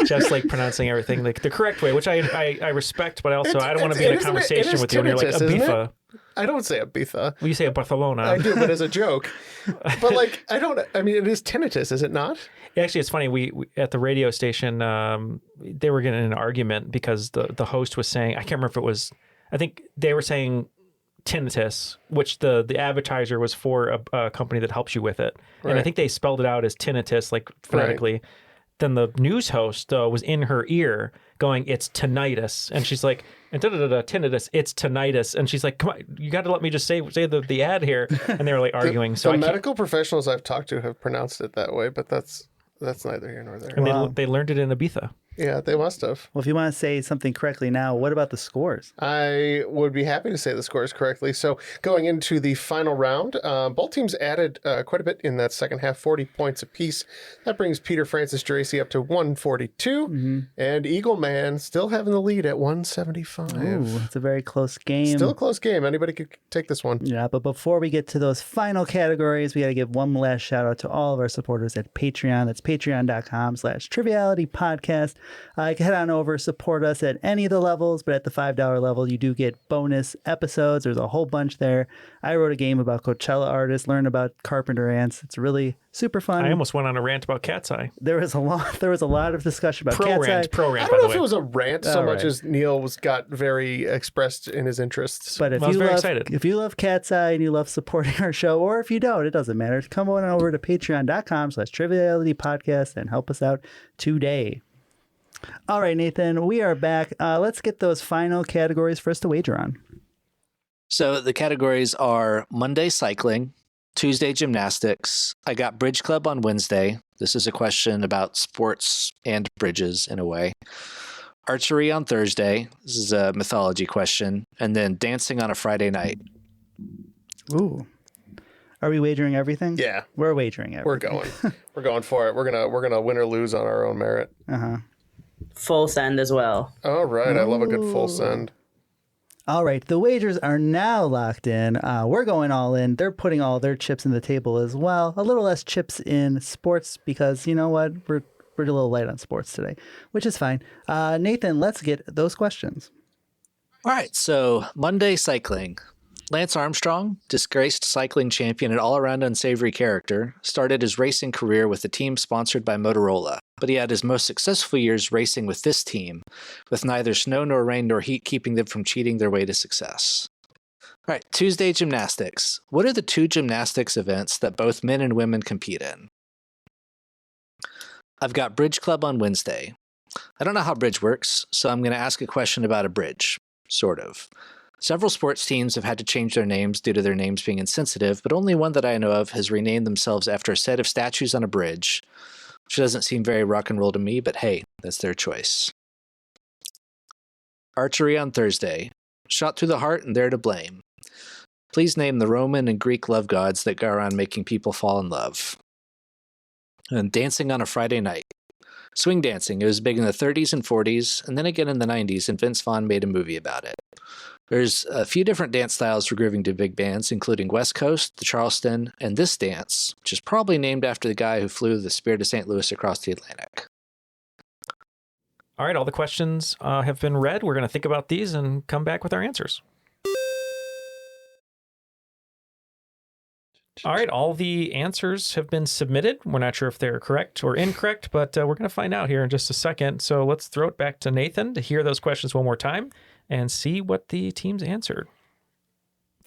Just like pronouncing everything the correct way, which I respect, but also I don't want to be in a conversation with you and you're like, Ibiza. I don't say Ibiza. Well, you say Barcelona. I do, but as a joke. But it is tinnitus, is it not? Actually, it's funny. We at the radio station, they were getting in an argument because the host was saying, I can't remember if it was, I think they were saying tinnitus, which the advertiser was for a company that helps you with it. Right. And I think they spelled it out as tinnitus, like phonetically. Right. Then the news host was in her ear going, it's tinnitus. And she's like, tinnitus, it's tinnitus. And she's like, come on, you got to let me just say the ad here. And they were like arguing. The medical professionals I've talked to have pronounced it that way, but that's neither here nor there. And they learned it in Ibiza. Yeah, they must have. Well, if you want to say something correctly now, what about the scores? I would be happy to say the scores correctly. So going into the final round, both teams added quite a bit in that second half, 40 points apiece. That brings Peter Francis Geraci up to 142, and Eagle Man still having the lead at 175. Ooh, it's a very close game. Still a close game. Anybody could take this one. Yeah, but before we get to those final categories, we got to give one last shout out to all of our supporters at Patreon. That's patreon.com/trivialitypodcast. You can head on over, support us at any of the levels, but at the $5 level, you do get bonus episodes. There's a whole bunch there. I wrote a game about Coachella artists, learn about carpenter ants. It's really super fun. I almost went on a rant about Cat's Eye. There was a lot of discussion about Cat's Eye. Pro rant. I don't know if it was a rant so much as Neil got very expressed in his interests. But if you love Cat's Eye and you love supporting our show, or if you don't, it doesn't matter. Come on over to patreon.com/trivialitypodcast and help us out today. All right, Nathan, we are back. Let's get those final categories for us to wager on. So the categories are Monday cycling, Tuesday gymnastics. I got bridge club on Wednesday. This is a question about sports and bridges in a way. Archery on Thursday. This is a mythology question. And then dancing on a Friday night. Ooh. Are we wagering everything? Yeah. We're wagering everything. We're going. We're going for it. We're gonna win or lose on our own merit. Uh-huh. Full send as well. All right. I love a good full send. All right. The wagers are now locked in. We're going all in. They're putting all their chips in the table as well. A little less chips in sports because, you know what? We're a little light on sports today, which is fine. Nathan, let's get those questions. All right. So Monday cycling. Lance Armstrong, disgraced cycling champion and all-around unsavory character, started his racing career with a team sponsored by Motorola, but he had his most successful years racing with this team, with neither snow nor rain nor heat keeping them from cheating their way to success. All right, Tuesday gymnastics. What are the two gymnastics events that both men and women compete in? I've got bridge club on Wednesday. I don't know how bridge works, so I'm going to ask a question about a bridge, sort of. Several sports teams have had to change their names due to their names being insensitive, but only one that I know of has renamed themselves after a set of statues on a bridge, which doesn't seem very rock and roll to me, but hey, that's their choice. Archery on Thursday. Shot through the heart and they're to blame. Please name the Roman and Greek love gods that go around making people fall in love. And dancing on a Friday night. Swing dancing. It was big in the 30s and 40s, and then again in the 90s, and Vince Vaughn made a movie about it. There's a few different dance styles for grooving to big bands, including West Coast, the Charleston, and this dance, which is probably named after the guy who flew the Spirit of St. Louis across the Atlantic. All right, all the questions have been read. We're going to think about these and come back with our answers. All right, all the answers have been submitted. We're not sure if they're correct or incorrect, but we're going to find out here in just a second. So let's throw it back to Nathan to hear those questions one more time and see what the teams answered.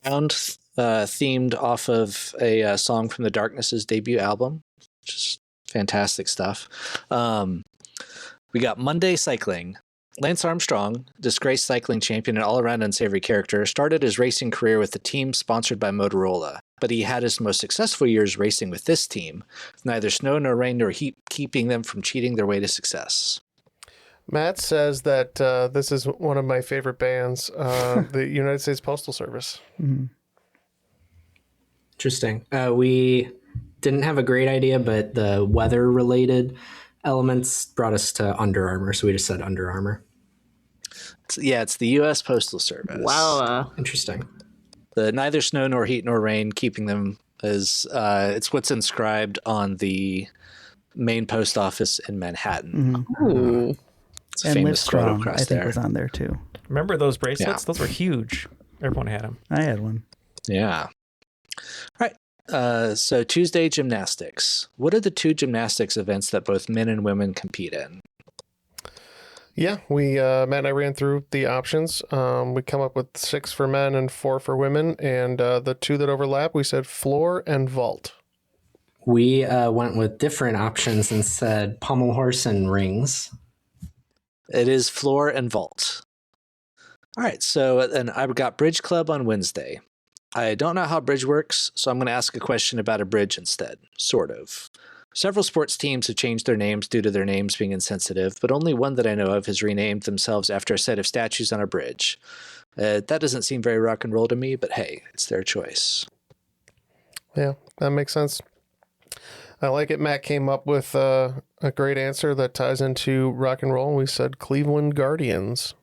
Round themed off of a song from the Darkness's debut album, which is fantastic stuff. We got Monday cycling. Lance Armstrong, disgraced cycling champion and all-around unsavory character, started his racing career with a team sponsored by Motorola, but he had his most successful years racing with this team, with neither snow nor rain nor heat keeping them from cheating their way to success. Matt says that this is one of my favorite bands, the United States Postal Service. Mm-hmm. Interesting. We didn't have a great idea, but the weather-related elements brought us to Under Armour, so we just said Under Armour. It's the U.S. Postal Service. Wow. Interesting. The neither snow nor heat nor rain keeping them is it's what's inscribed on the main post office in Manhattan. Mm-hmm. It's a and famous photo Livestrong, across I think, there. was on there too. Remember those bracelets? Yeah. Those were huge. Everyone had them. I had one. Yeah. All right. So Tuesday gymnastics. What are the two gymnastics events that both men and women compete in? Yeah, we Matt and I ran through the options. We come up with 6 for men and 4 for women, and the 2 that overlap, we said floor and vault. We went with different options and said pommel horse and rings. It is floor and vault. All right, so then I've got bridge club on Wednesday. I don't know how bridge works, so I'm going to ask a question about a bridge instead, sort of. Several sports teams have changed their names due to their names being insensitive, but only one that I know of has renamed themselves after a set of statues on a bridge. That doesn't seem very rock and roll to me, but hey, it's their choice. Yeah, that makes sense. I like it. Matt came up with a great answer that ties into rock and roll. We said Cleveland Guardians.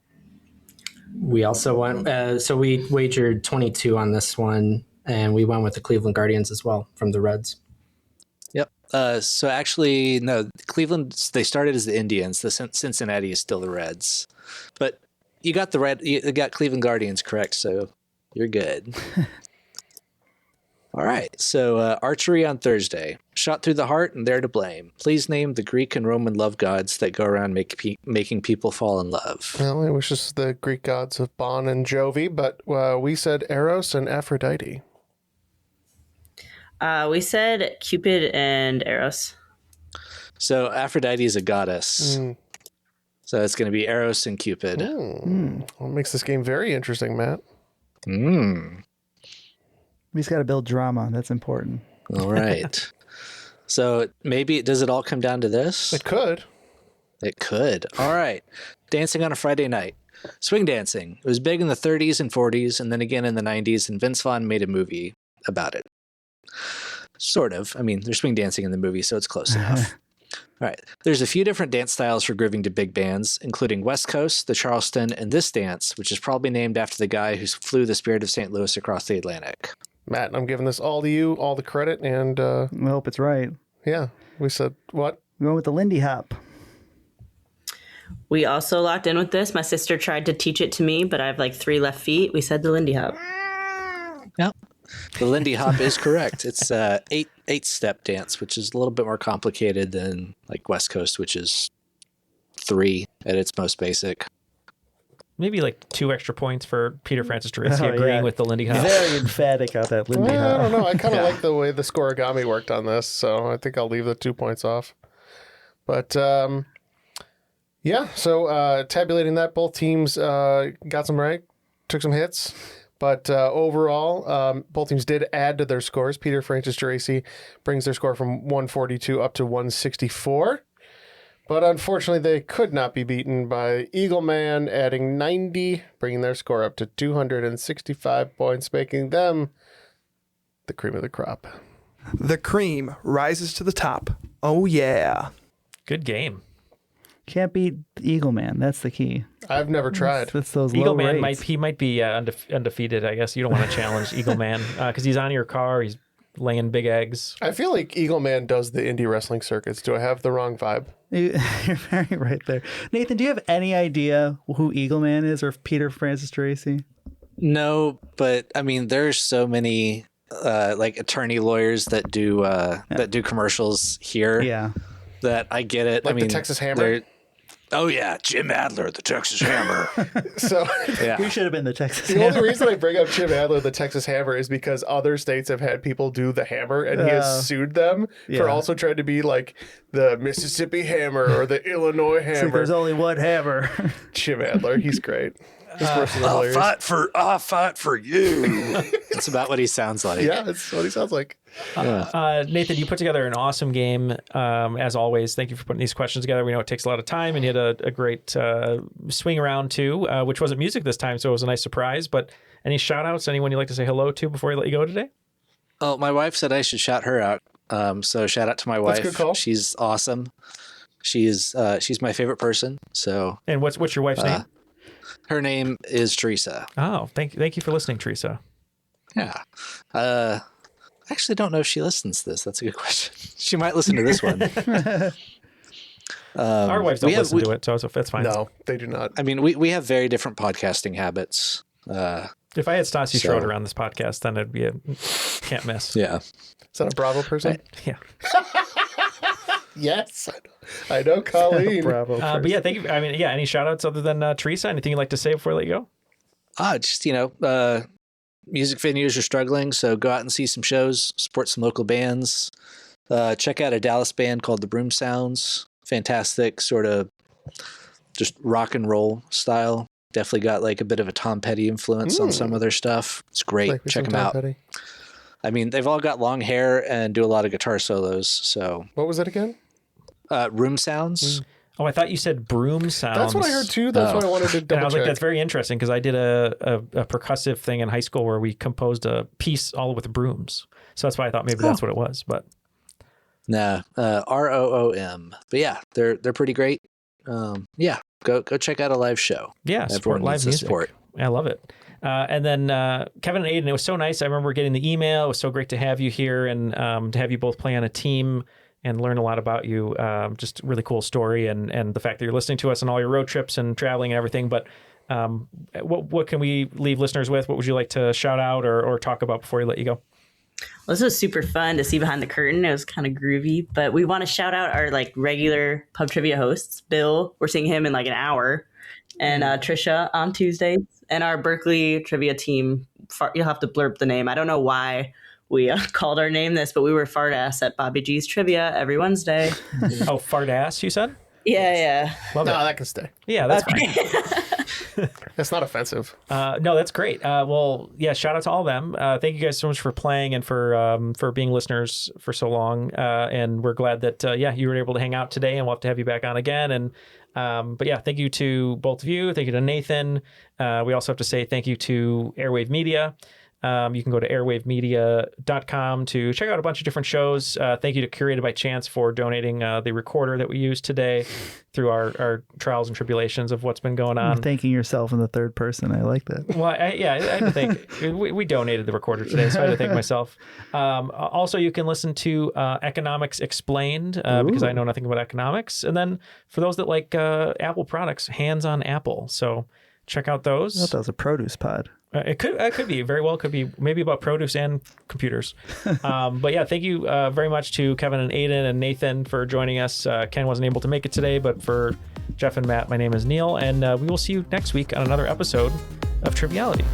We also went, so we wagered 22 on this one, and we went with the Cleveland Guardians as well from the Reds. Yep. So actually, no, Cleveland, they started as the Indians. The Cincinnati is still the Reds. But you got you got Cleveland Guardians correct, so you're good. All right, so archery on Thursday. Shot through the heart and they're to blame. Please name the Greek and Roman love gods that go around making people fall in love. Well, it was just the Greek gods of Bon and Jovi, but we said Eros and Aphrodite. We said Cupid and Eros. So Aphrodite is a goddess. So it's going to be Eros and Cupid. What makes this game very interesting, Matt? We just got to build drama. That's important. All right. So maybe, does it all come down to this? It could. It could. All right. Dancing on a Friday night. Swing dancing. It was big in the 30s and 40s, and then again in the 90s, and Vince Vaughn made a movie about it. Sort of. I mean, there's swing dancing in the movie, so it's close enough. All right. There's a few different dance styles for grooving to big bands, including West Coast, the Charleston, and this dance, which is probably named after the guy who flew the Spirit of St. Louis across the Atlantic. Matt, I'm giving this all to you, all the credit, and I hope it's right. Yeah. We said what? We're going with the Lindy Hop. We also locked in with this. My sister tried to teach it to me, but I have like 3 left feet. We said the Lindy Hop. Yep. The Lindy Hop is correct. It's a 8-step dance, which is a little bit more complicated than like West Coast, which is 3 at its most basic. Maybe like 2 extra points for Peter Francis Teresi agreeing with the Lindy Hop. Very emphatic on that Lindy Hop. I don't know. I kind of like the way the scoregami worked on this, so I think I'll leave the 2 points off. But yeah, so tabulating that, both teams got some right, took some hits. But overall, both teams did add to their scores. Peter Francis Teresi brings their score from 142 up to 164. But unfortunately, they could not be beaten by Eagle Man, adding 90, bringing their score up to 265 points, making them the cream of the crop. The cream rises to the top. Oh, yeah. Good game. Can't beat Eagle Man. That's the key. I've never tried. That's those Eagle low Man rates. might be undefeated. I guess you don't want to challenge Eagle Man because he's on your car. He's laying big eggs. I feel like Eagle Man does the indie wrestling circuits. Do I have the wrong vibe? You're very right there. Nathan, do you have any idea who Eagle Man is or Peter Francis Teresi? No, but I mean, there's so many like attorney lawyers that do commercials here. Yeah. That I get it. Like I mean, the Texas Hammer? Oh, yeah. Jim Adler, the Texas Hammer. So yeah. You should have been the Texas The Hammer. only reason I bring up Jim Adler, the Texas Hammer, is because other states have had people do the hammer, and he has sued them for also trying to be like the Mississippi Hammer or the Illinois Hammer. There's only one hammer. Jim Adler, he's great. I'll fight for you. That's about what he sounds like. Yeah, that's what he sounds like. Nathan, you put together an awesome game, as always. Thank you for putting these questions together. We know it takes a lot of time, and you had a great swing around too, which wasn't music this time, so it was a nice surprise. But any shout outs? Anyone you'd like to say hello to before we let you go today? Oh, my wife said I should shout her out. So shout out to my wife. That's a good call. She's awesome. She's my favorite person. So. And what's your wife's name? Her name is Teresa. Oh, thank you for listening, Teresa. Yeah. I actually don't know if she listens to this. That's a good question. She might listen to this one. Our wives don't listen to it, so that's fine. No, they do not. I mean, we have very different podcasting habits. If I had Stassi Schroeder on this podcast, then it'd be a can't miss. Yeah. Is that a Bravo person? Yeah. Yes, I know Colleen. Bravo. But yeah, thank you. I mean, yeah, any shout outs other than Teresa? Anything you'd like to say before I let you go? Just, music venues are struggling, so go out and see some shows, support some local bands. Check out a Dallas band called the Broom Sounds. Fantastic, sort of just rock and roll style. Definitely got like a bit of a Tom Petty influence on some of their stuff. It's great. Like Check them out. Petty. I mean, they've all got long hair and do a lot of guitar solos. So what was it again? Room Sounds. Oh, I thought you said Broom Sounds. That's what I heard too. That's why I wanted to double and I was check. like, that's very interesting because I did a percussive thing in high school where we composed a piece all with brooms. So that's why I thought maybe that's what it was. But nah, ROOM. But yeah, they're pretty great. Yeah, go check out a live show. Yeah, support live music. I love it. And then Kevin and Aiden, it was so nice. I remember getting the email. It was so great to have you here and to have you both play on a team and learn a lot about you. Just a really cool story and the fact that you're listening to us on all your road trips and traveling and everything. But what can we leave listeners with? What would you like to shout out or talk about before we let you go? Well, this was super fun to see behind the curtain. It was kind of groovy, but we want to shout out our like regular pub trivia hosts. Bill, we're seeing him in like an hour, and Trisha on Tuesdays, and our Berkeley trivia team. You'll have to blurb the name. I don't know why we called our name this, but we were fart ass at Bobby G's trivia every Wednesday. Oh, fart ass, you said? Yeah. Love No, it. that can stay. Yeah, that's fine. That's not offensive. No, that's great. Well, yeah, shout out to all of them. Thank you guys so much for playing and for being listeners for so long. And we're glad that, you were able to hang out today, and we'll have to have you back on again. And but yeah, thank you to both of you. Thank you to Nathan. We also have to say thank you to Airwave Media. You can go to airwavemedia.com to check out a bunch of different shows. Thank you to Curated by Chance for donating the recorder that we used today through our trials and tribulations of what's been going on. You're thanking yourself in the third person. I like that. Well, I had to think. We donated the recorder today, so I had to thank myself. Also, you can listen to Economics Explained because I know nothing about economics. And then for those that like Apple products, Hands on Apple. So check out those. I thought that was a produce pod. It could be very well could be maybe about produce and computers. But yeah, thank you very much to Kevin and Aiden and Nathan for joining us. Ken wasn't able to make it today, but for Jeff and Matt, my name is Neil, and we will see you next week on another episode of Triviality.